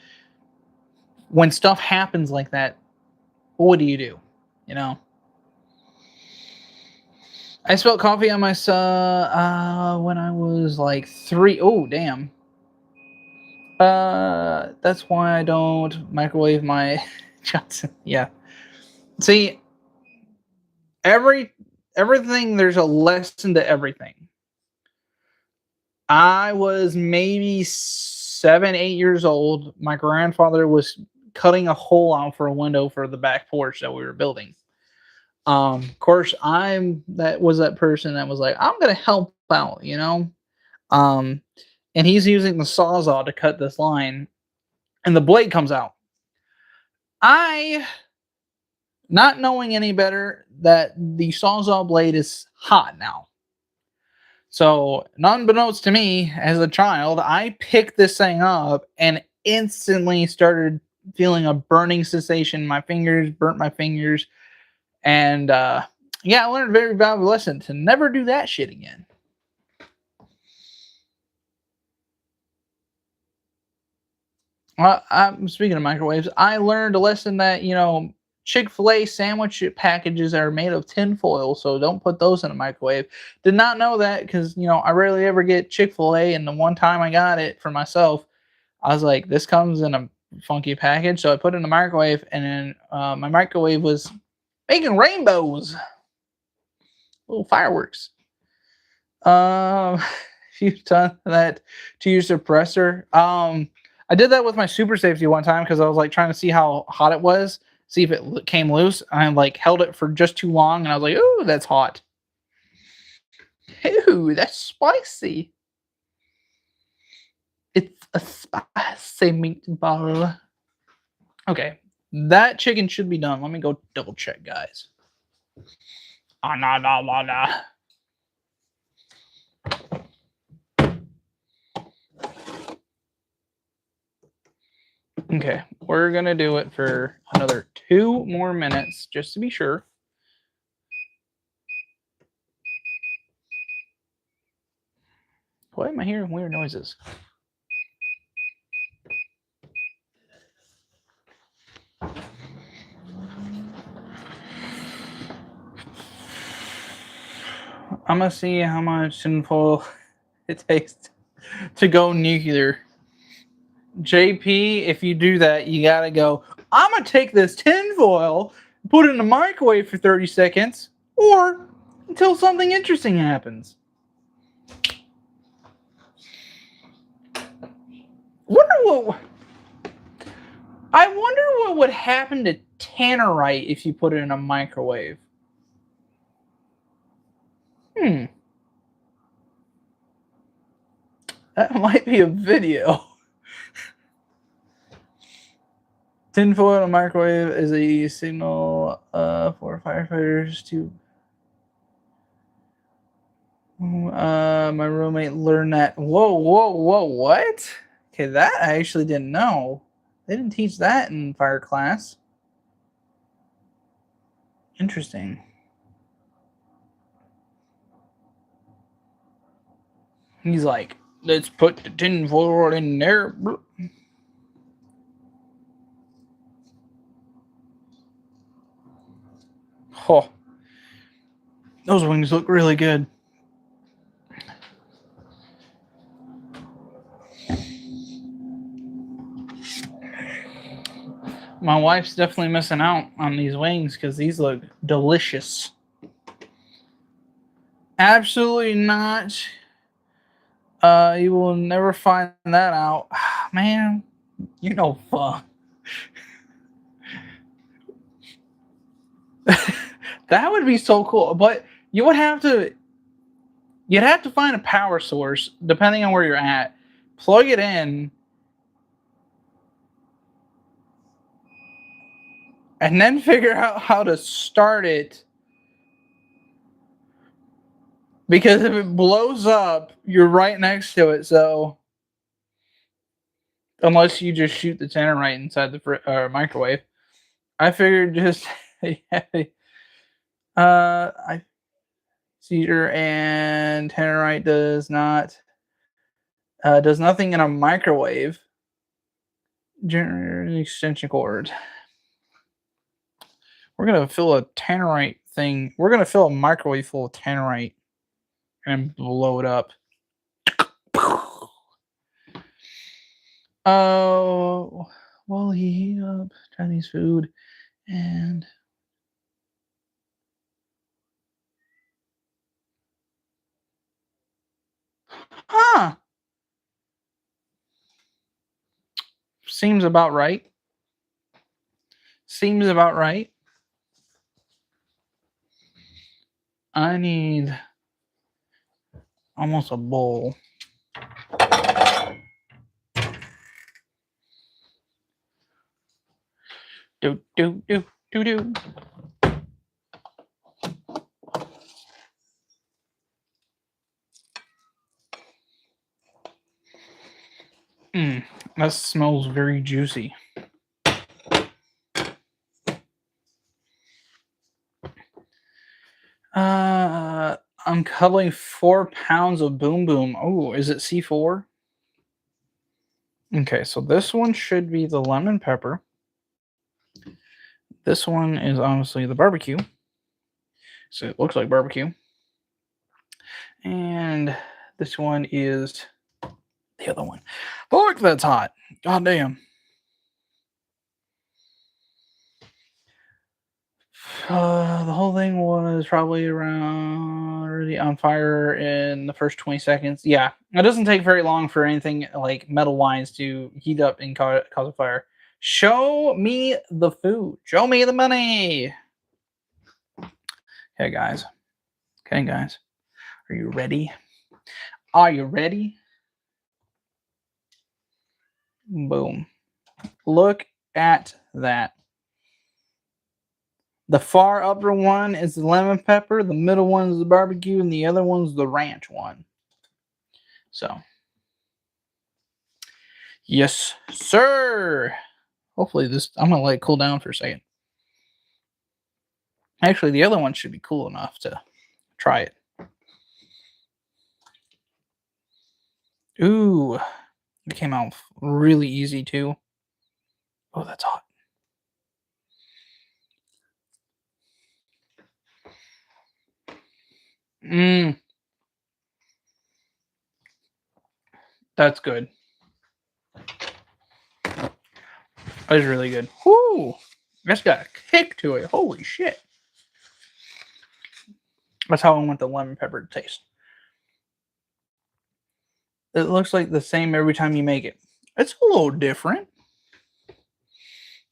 when stuff happens like that, what do you know I spilled coffee on my son when I was like 3. Oh, damn. That's why I don't microwave my Johnson. Yeah. See, everything, there's a lesson to everything. I was maybe 7, 8 years old. My grandfather was cutting a hole out for a window for the back porch that we were building. Of course, that person that was like, I'm gonna help out. Um, and he's using the sawzall to cut this line, and the blade comes out. I, not knowing any better, that the sawzall blade is hot now. So, unbeknownst to me, as a child, I picked this thing up and instantly started feeling a burning sensation in my fingers, burnt my fingers, and yeah, I learned a very valuable lesson to never do that shit again. I'm speaking of microwaves. I learned a lesson that Chick-fil-A sandwich packages are made of tin foil, so don't put those in a microwave. Did not know that because I rarely ever get Chick-fil-A, and the one time I got it for myself, I was like, this comes in a funky package, so I put it in the microwave, and then my microwave was making rainbows, little fireworks. You've done that to your suppressor. I did that with my super safety one time because I was like trying to see how hot it was, see if it came loose. I like held it for just too long, and I was like, "Ooh, that's hot. Ooh, that's spicy. It's a spicy meatball." Okay, that chicken should be done. Let me go double check, guys. Ah, nah, nah, nah, nah. Okay, we're gonna do it for another 2 more minutes just to be sure. Why am I hearing weird noises? I'm gonna see how much sinful it takes to go nuclear. JP, if you do that, you gotta go, I'm gonna take this tinfoil, put it in the microwave for 30 seconds, or until something interesting happens. I wonder what would happen to tannerite if you put it in a microwave. That might be a video. Tinfoil in a microwave is a signal for firefighters to. My roommate learned that. Whoa, what? Okay, that I actually didn't know. They didn't teach that in fire class. Interesting. He's like, let's put the tinfoil in there. Oh, those wings look really good. My wife's definitely missing out on these wings because these look delicious. Absolutely not. You will never find that out. Man, you know fun. That would be so cool. But you would have to you'd have to find a power source depending on where you're at. Plug it in. And then figure out how to start it. Because if it blows up, you're right next to it, so unless you just shoot the tannerite inside the microwave. I figured just I cedar and tannerite does nothing in a microwave. Generator extension cord. We're gonna fill a tannerite thing. We're gonna fill a microwave full of tannerite and blow it up. Oh, we'll heat up Chinese food and seems about right. Seems about right. I need almost a bowl. Do. That smells very juicy. I'm cuddling 4 pounds of Boom Boom. Oh, is it C4? Okay, so this one should be the lemon pepper. This one is honestly the barbecue. So it looks like barbecue. And this one is the other one. But look, that's hot. God damn. The whole thing was probably around already on fire in the first 20 seconds. Yeah, it doesn't take very long for anything like metal wines to heat up and cause a fire. Show me the food. Show me the money. Okay, guys. Are you ready? Are you ready? Boom. Look at that. The far upper one is the lemon pepper, the middle one is the barbecue, and the other one's the ranch one. So, yes, sir. Hopefully I'm going to let it cool down for a second. Actually, the other one should be cool enough to try it. Ooh, it came out really easy too. Oh, that's hot. That's good. That was really good. Whoo! That's got a kick to it. Holy shit. That's how I want the lemon pepper to taste. It looks like the same every time you make it. It's a little different.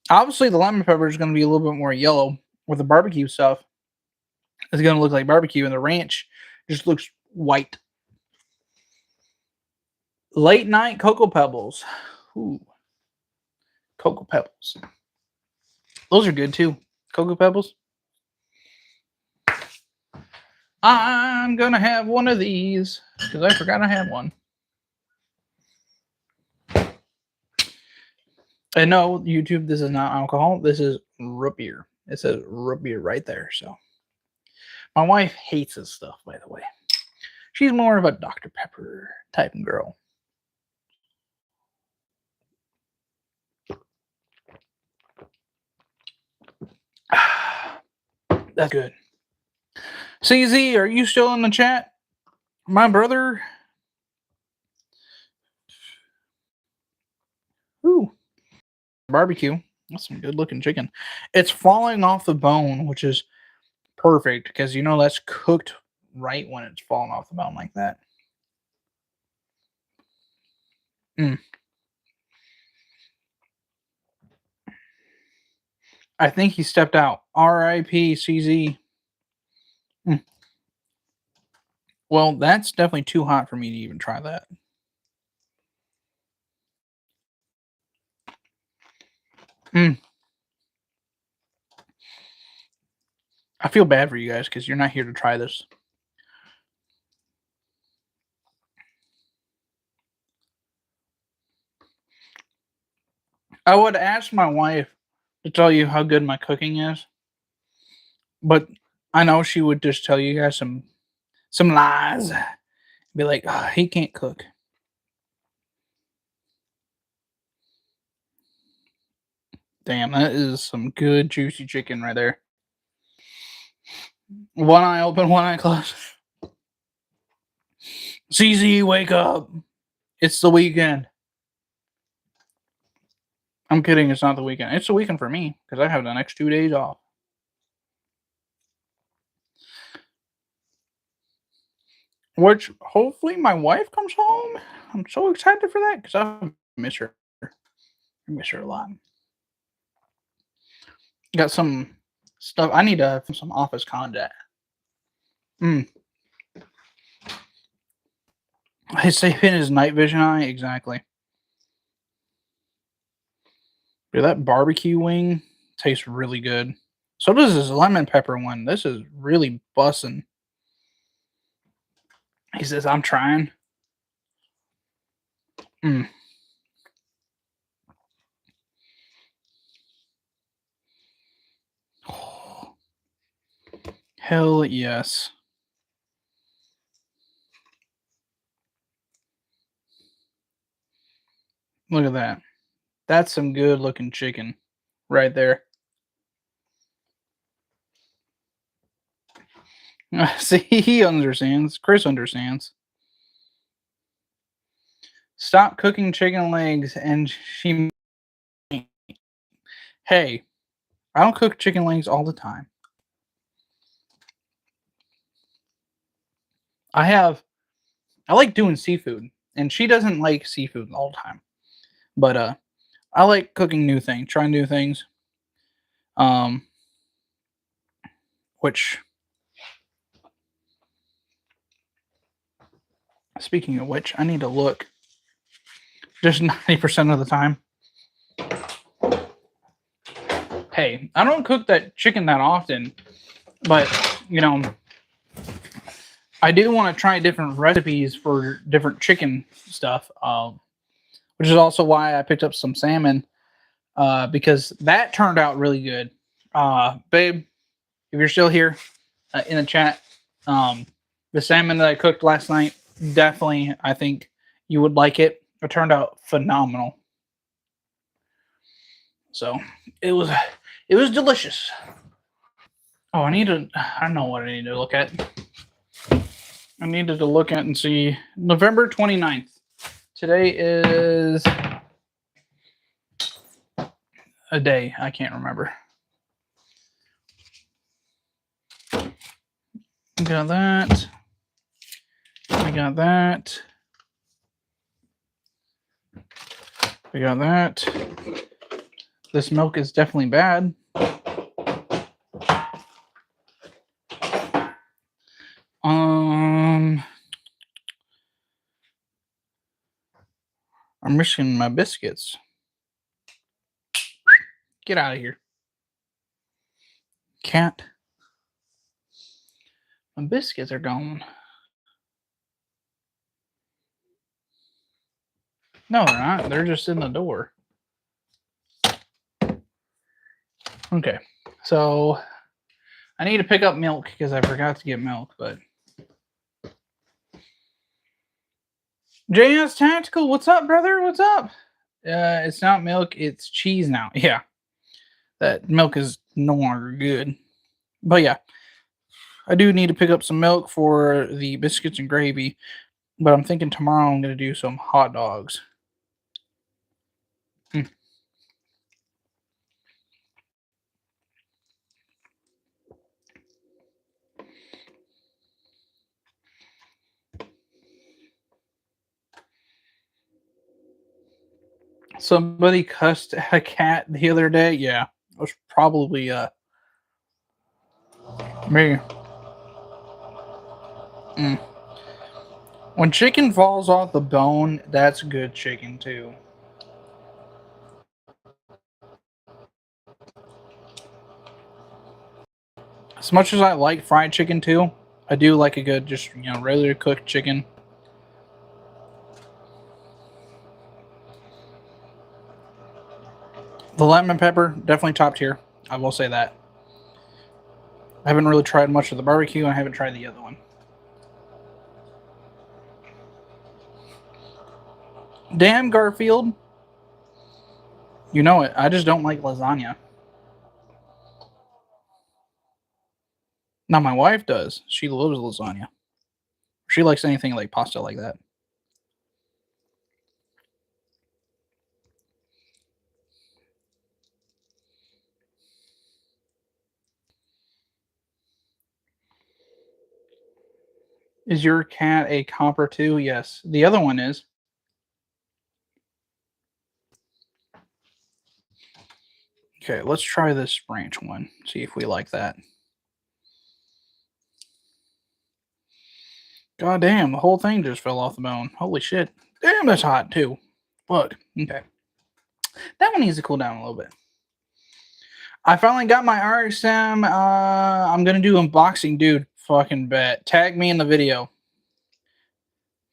Obviously, the lemon pepper is going to be a little bit more yellow. With the barbecue stuff, it's going to look like barbecue, and the ranch just looks white. Late night Cocoa Pebbles. Ooh. Cocoa Pebbles. Those are good too. Cocoa Pebbles. I'm going to have one of these because I forgot I had one. And no, YouTube, this is not alcohol. This is root beer. It says root beer right there. So my wife hates this stuff, by the way. She's more of a Dr. Pepper type of girl. That's good. CZ, are you still in the chat? My brother. Ooh. Barbecue. That's some good looking chicken. It's falling off the bone, which is perfect because you know that's cooked right when it's falling off the bone like that. I think he stepped out. R.I.P. CZ. Well, that's definitely too hot for me to even try that. I feel bad for you guys because you're not here to try this. I would ask my wife to tell you how good my cooking is, but I know she would just tell you guys some lies. Be like, oh, he can't cook. Damn, that is some good juicy chicken right there. One eye open, one eye closed. CZ, wake up. It's the weekend. I'm kidding, it's not the weekend. It's the weekend for me because I have the next 2 days off. Which hopefully my wife comes home. I'm so excited for that because I miss her. I miss her a lot. Got some stuff. I need to have some office contact. He's saving his night vision eye. Exactly. Dude, that barbecue wing tastes really good. So does this lemon pepper one. This is really bussin'. He says, I'm trying. Oh, hell yes. Look at that. That's some good looking chicken right there. See, he understands. Chris understands. Stop cooking chicken legs and she. Hey, I don't cook chicken legs all the time. I like doing seafood, and she doesn't like seafood all the time. But I like cooking new things, trying new things. Which, speaking of which, I need to look just 90% of the time. Hey, I don't cook that chicken that often, but you know, I do want to try different recipes for different chicken stuff. Which is also why I picked up some salmon, because that turned out really good. Babe, if you're still here in the chat, the salmon that I cooked last night, definitely, I think you would like it. It turned out phenomenal. So it was delicious. Oh, I know what I need to look at. I needed to look at and see November 29th. Today is a day. I can't remember. Got that. I got that. We got that. This milk is definitely bad. I'm missing my biscuits. Get out of here. Cat. My biscuits are gone. No, they're not. They're just in the door. Okay. So I need to pick up milk because I forgot to get milk, but JS Tactical, what's up, brother? What's up? It's not milk, it's cheese now. Yeah. That milk is no longer good. But yeah. I do need to pick up some milk for the biscuits and gravy, but I'm thinking tomorrow I'm going to do some hot dogs. Somebody cussed a cat the other day. Yeah, it was probably me. Mm. When chicken falls off the bone, that's good chicken too. As much as I like fried chicken too, I do like a good, just regular cooked chicken. The lemon pepper, definitely top tier. I will say that. I haven't really tried much of the barbecue, and I haven't tried the other one. Damn, Garfield. You know it. I just don't like lasagna. Now, my wife does. She loves lasagna. She likes anything like pasta like that. Is your cat a copper too? Yes. The other one is. Okay, let's try this ranch one. See if we like that. God damn, the whole thing just fell off the bone. Holy shit. Damn, that's hot too. Fuck. Okay. That one needs to cool down a little bit. I finally got my RXM. I'm gonna do unboxing, dude. Fucking bet. Tag me in the video.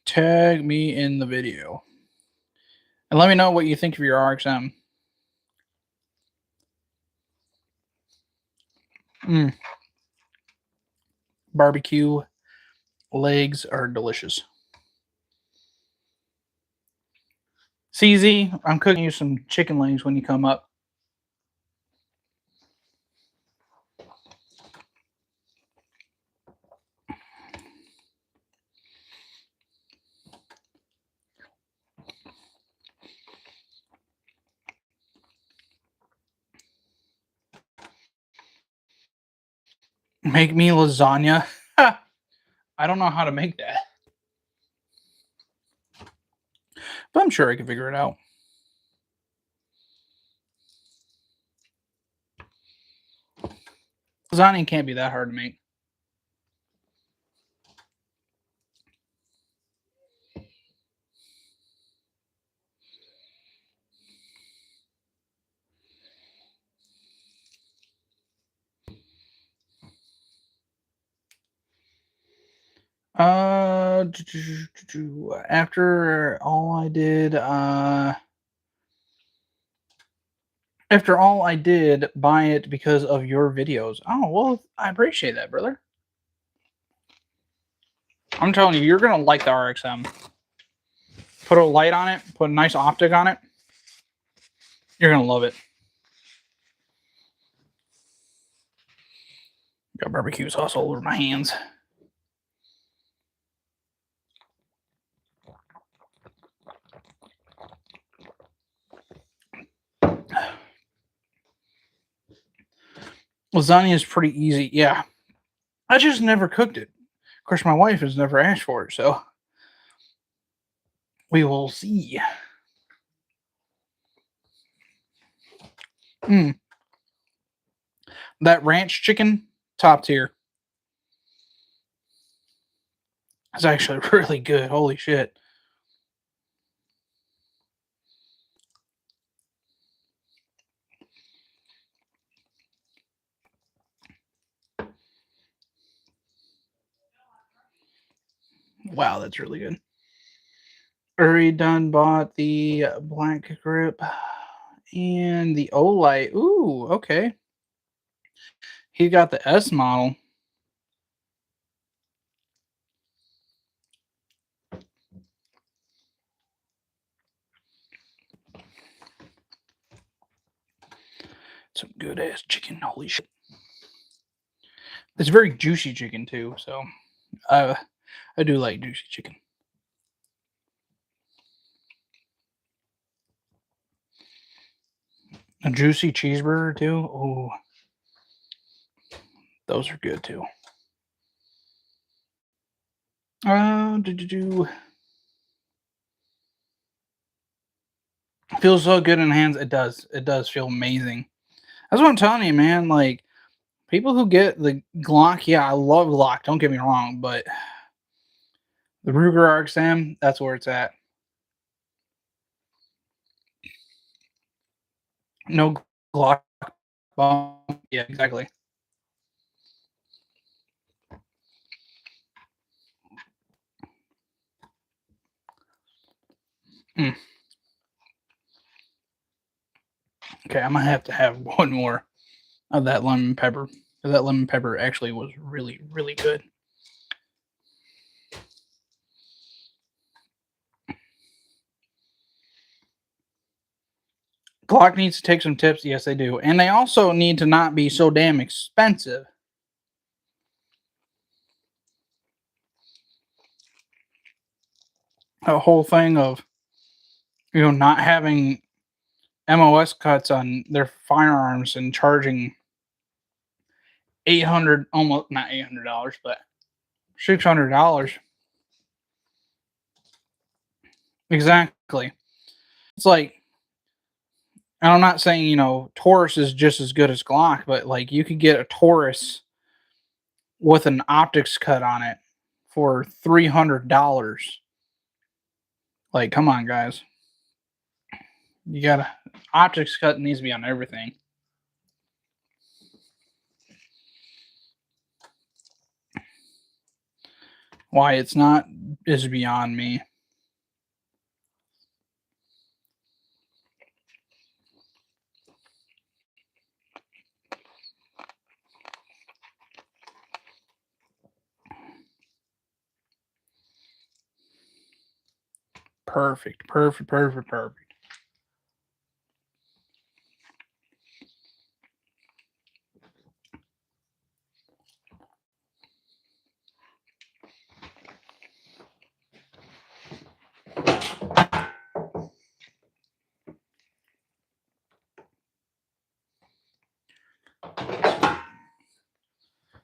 Tag me in the video. And let me know what you think of your RXM. Barbecue legs are delicious. CZ, I'm cooking you some chicken legs when you come up. Make me lasagna. I don't know how to make that. But I'm sure I can figure it out. Lasagna can't be that hard to make. After all I did, buy it because of your videos. Oh, well, I appreciate that, brother. I'm telling you, you're going to like the RXM. Put a light on it, put a nice optic on it. You're going to love it. Got barbecue sauce all over my hands. Lasagna is pretty easy. Yeah. I just never cooked it. Of course, my wife has never asked for it, so we will see. That ranch chicken, top tier. It's actually really good. Holy shit. Wow, that's really good. Already done bought the black grip and the Olight. Ooh, okay. He got the S model. Some good ass chicken. Holy shit. It's very juicy chicken too, so I do like juicy chicken. A juicy cheeseburger too. Oh, those are good too. Feels so good in hands. It does. It does feel amazing. That's what I'm telling you, man. Like, people who get the Glock, yeah, I love Glock. Don't get me wrong, but the Ruger RXM, that's where it's at. No Glock bomb. Yeah, exactly. Mm. Okay, I might have to have one more of that lemon pepper. That lemon pepper actually was really, really good. Glock needs to take some tips. Yes, they do. And they also need to not be so damn expensive. A whole thing of, not having MOS cuts on their firearms and charging 800, almost not $800, but $600. Exactly. It's like, and I'm not saying, Taurus is just as good as Glock, but like you could get a Taurus with an optics cut on it for $300. Like, come on, guys. You gotta, optics cut needs to be on everything. Why it's not is beyond me. Perfect, perfect, perfect, perfect.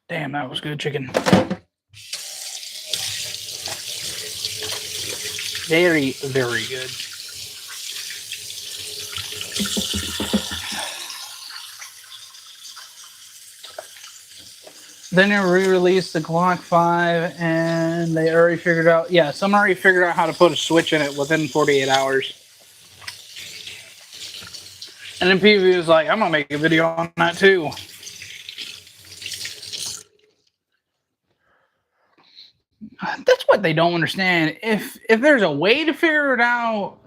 Damn, that was good chicken. Very, very good. Then they re-released the Glock 5, and they already figured out. Yeah, someone already figured out how to put a switch in it within 48 hours. And then PV was like, "I'm gonna make a video on that too." That's what they don't understand. If there's a way to figure it out,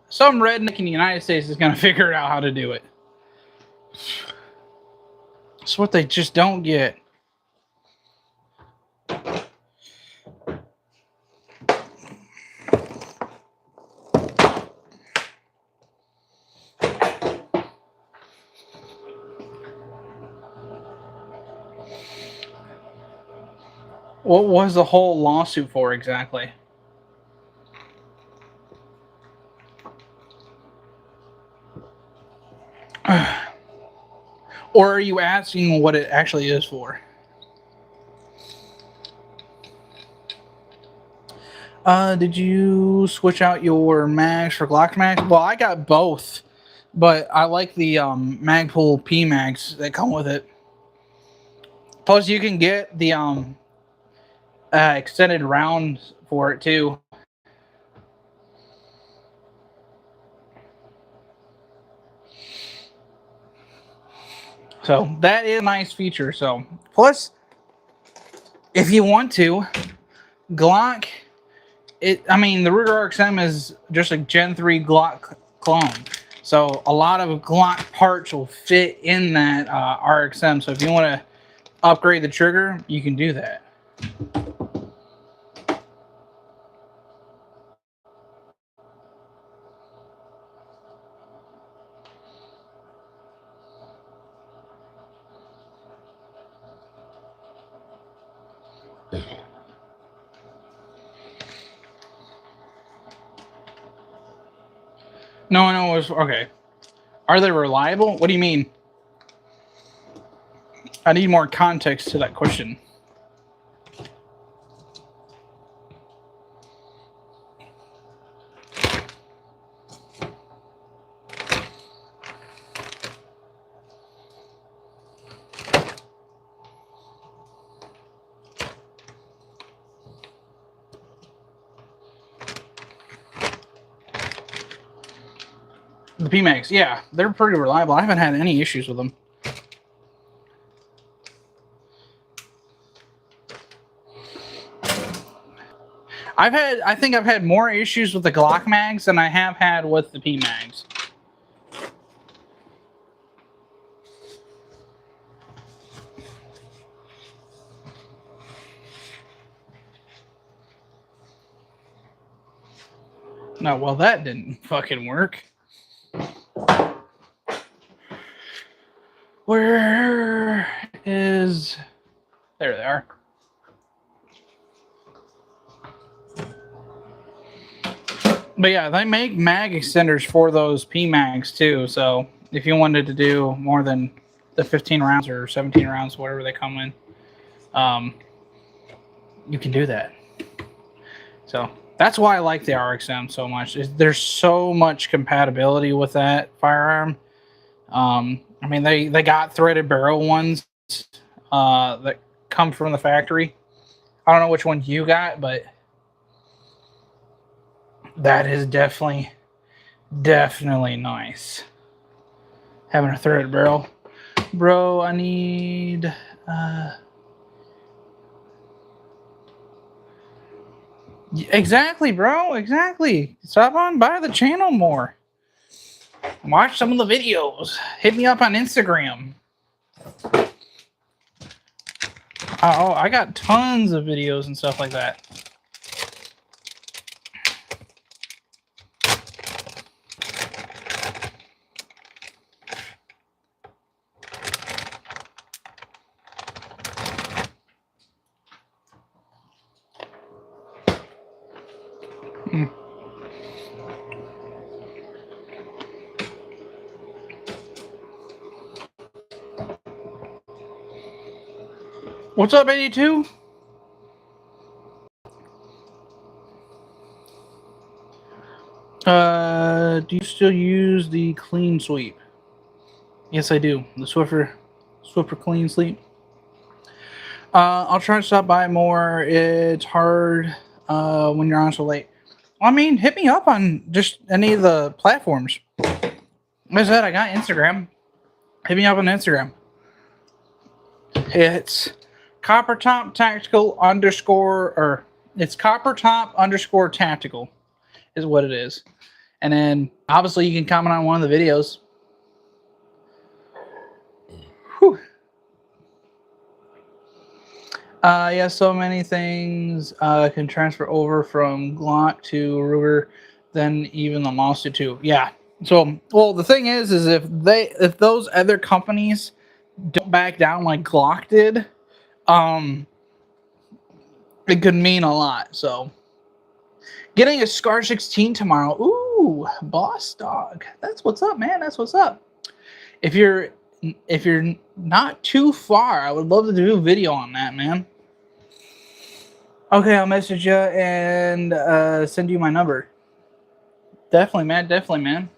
some redneck in the United States is gonna figure out how to do it. It's what they just don't get. What was the whole lawsuit for exactly? Or are you asking what it actually is for? Did you switch out your mags for Glock mags? Well, I got both, but I like the Magpul P mags that come with it. Plus, you can get the extended rounds for it too. So that is a nice feature. So plus, if you want to, Glock, I mean, the Ruger RXM is just a Gen 3 Glock clone. So a lot of Glock parts will fit in that RXM. So if you want to upgrade the trigger, you can do that. No, no, it was okay. Are they reliable? What do you mean? I need more context to that question. The PMags, yeah, they're pretty reliable. I haven't had any issues with them. I think I've had more issues with the Glock mags than I have had with the PMags. No, well, that didn't fucking work. Where is... There they are. But yeah, they make mag extenders for those PMags too. So if you wanted to do more than the 15 rounds or 17 rounds, whatever they come in, you can do that. So that's why I like the RXM so much. There's so much compatibility with that firearm. I mean, they got threaded barrel ones that come from the factory. I don't know which one you got, but that is definitely nice. Having a threaded barrel. Bro, I need... Exactly, bro. Exactly. Stop on by the channel more. Watch some of the videos. Hit me up on Instagram. Oh, I got tons of videos and stuff like that. What's up, 82? Do you still use the clean sweep? Yes, I do. The Swiffer clean sweep. I'll try to stop by more. It's hard when you're on so late. I mean, hit me up on just any of the platforms. Like I said, I got Instagram. Hit me up on Instagram. It's CopperTop Tactical underscore, or it's CopperTop underscore Tactical is what it is. And then obviously you can comment on one of the videos. Whew. Yeah, so many things can transfer over from Glock to Ruger, then even the Monster 2. Yeah. So, well, the thing is if those other companies don't back down like Glock did, it could mean a lot. So, getting a Scar 16 tomorrow. Ooh, boss dog. That's what's up, man. That's what's up. If you're not too far, I would love to do a video on that, man. Okay, I'll message you and send you my number. Definitely, man. Definitely, man.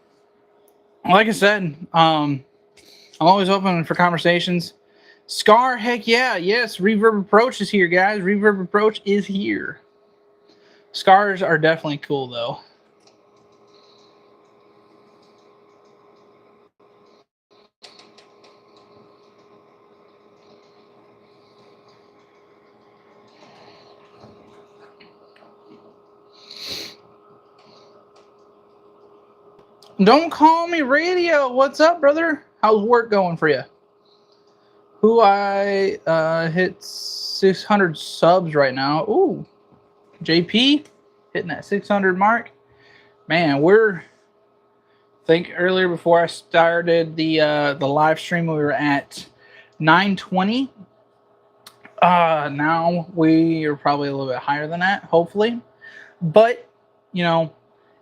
Like I said, I'm always open for conversations. Scar, heck yeah. Yes, Reverb Approach is here, guys. Reverb Approach is here. Scars are definitely cool, though. Don't call me radio. What's up, brother? How's work going for you? Who I hit 600 subs right now. Ooh, JP hitting that 600 mark. Man, I think earlier before I started the live stream, we were at 920. Now we are probably a little bit higher than that, hopefully. But you know,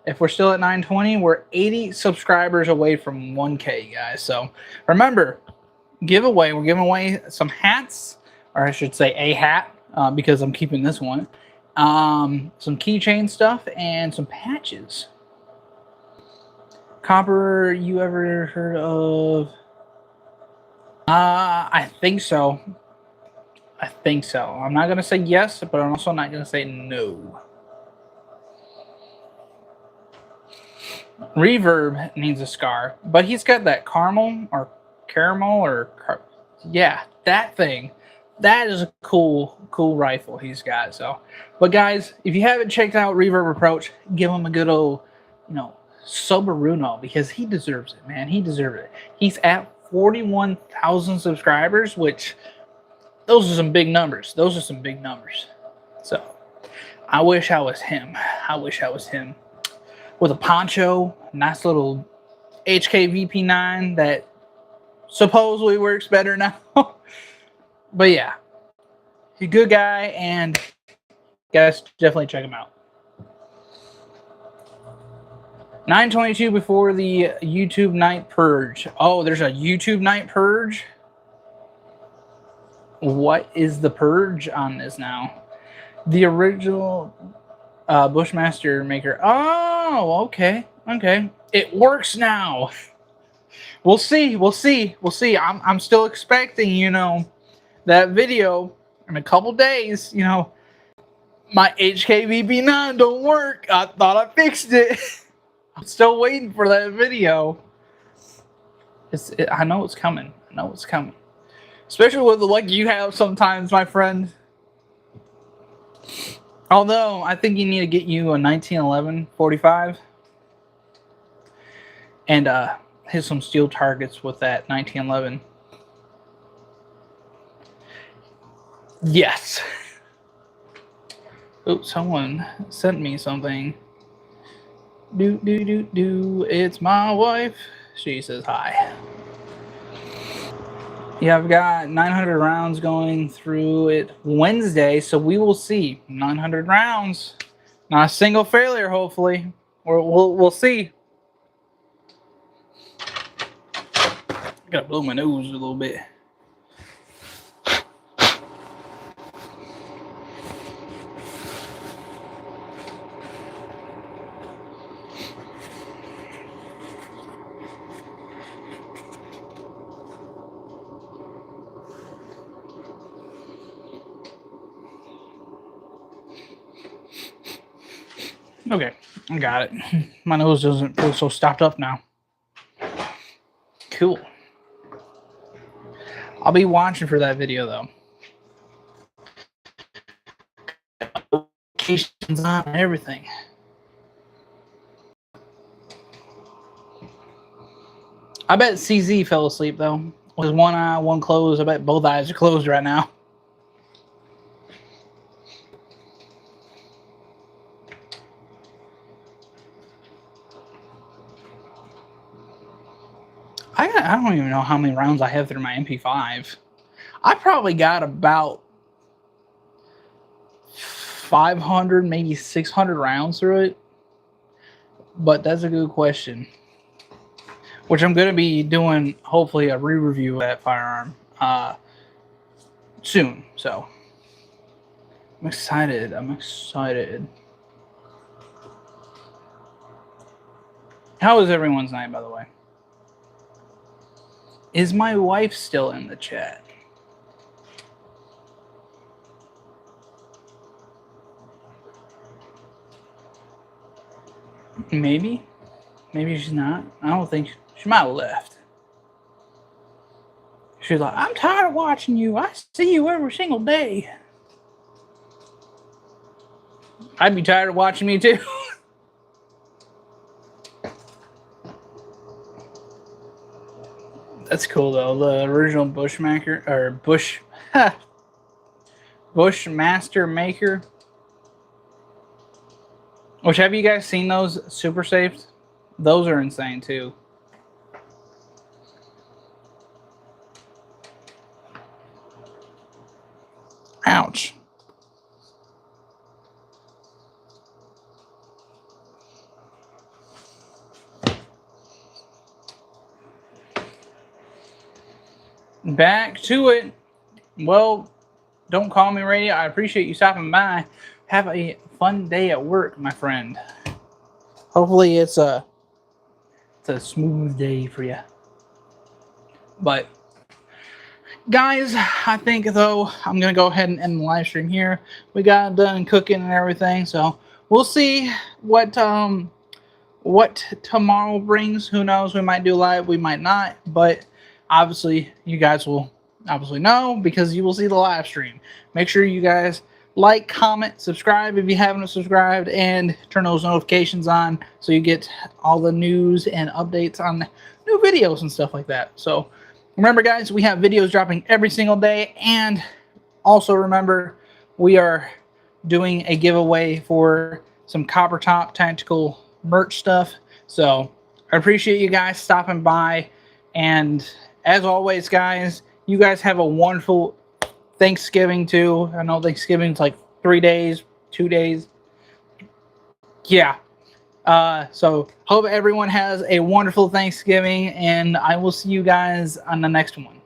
if we're still at 920, we're 80 subscribers away from 1K, guys. So remember, giveaway. We're giving away some hats, or I should say a hat, because I'm keeping this one. Some keychain stuff and some patches. Copper, you ever heard of? I think so. I think so. I'm not gonna say yes, but I'm also not gonna say no. Reverb needs a scar, but he's got that caramel yeah, that thing. That is a cool rifle he's got. So, but guys, if you haven't checked out Reverb Approach, give him a good old, Soberuno, because he deserves it, man. He deserves it. He's at 41,000 subscribers, which those are some big numbers. Those are some big numbers. So, I wish I was him. I wish I was him. With a poncho, nice little HK VP9 that supposedly works better now. But yeah, he's a good guy, and guys, definitely check him out. 9:22 before the YouTube night purge. Oh, there's a YouTube night purge? What is the purge on this now? The original Bushmaster maker. Oh, okay. Okay. It works now. We'll see. We'll see. We'll see. I'm still expecting, that video in a couple days. My HKVP9 don't work. I thought I fixed it. I'm still waiting for that video. I know it's coming. I know it's coming. Especially with the luck you have sometimes, my friend. Although, I think you need to get you a 1911 45. And hit some steel targets with that 1911. Yes. Oh, someone sent me something. It's my wife. She says hi. Yeah, I've got 900 rounds going through it Wednesday, so we will see 900 rounds. Not a single failure, hopefully. Or we'll see. I gotta blow my nose a little bit. Okay, I got it. My nose doesn't feel so stopped up now. Cool. I'll be watching for that video, though. Notifications on and everything. I bet CZ fell asleep, though. With one eye, one closed. I bet both eyes are closed right now. I don't even know how many rounds I have through my MP5. I probably got about 500, maybe 600 rounds through it. But that's a good question. Which I'm going to be doing, hopefully, a re-review of that firearm soon. So, I'm excited. I'm excited. How was everyone's night, by the way? Is my wife still in the chat? Maybe. Maybe she's not. I don't think she might have left. She's like, I'm tired of watching you. I see you every single day. I'd be tired of watching me too. That's cool though. The original Bushmaster or Bushmaster maker. Which, have you guys seen those super safes? Those are insane too. Ouch. Back to it. Well, don't call me radio. I appreciate you stopping by. Have a fun day at work, my friend. Hopefully it's a smooth day for you. But guys, I think though I'm gonna go ahead and end the live stream here. We got done cooking and everything, so we'll see what what tomorrow brings. Who knows? We might do live, we might not, but obviously you guys will obviously know because you will see the live stream. Make sure you guys like, comment, subscribe if you haven't subscribed, and turn those notifications on so you get all the news and updates on new videos and stuff like that. So remember, guys, we have videos dropping every single day, and also remember we are doing a giveaway for some CopperTop tactical merch stuff. So I appreciate you guys stopping by, and as always, guys, you guys have a wonderful Thanksgiving too. I know Thanksgiving's like 3 days, 2 days. Yeah. So hope everyone has a wonderful Thanksgiving, and I will see you guys on the next one.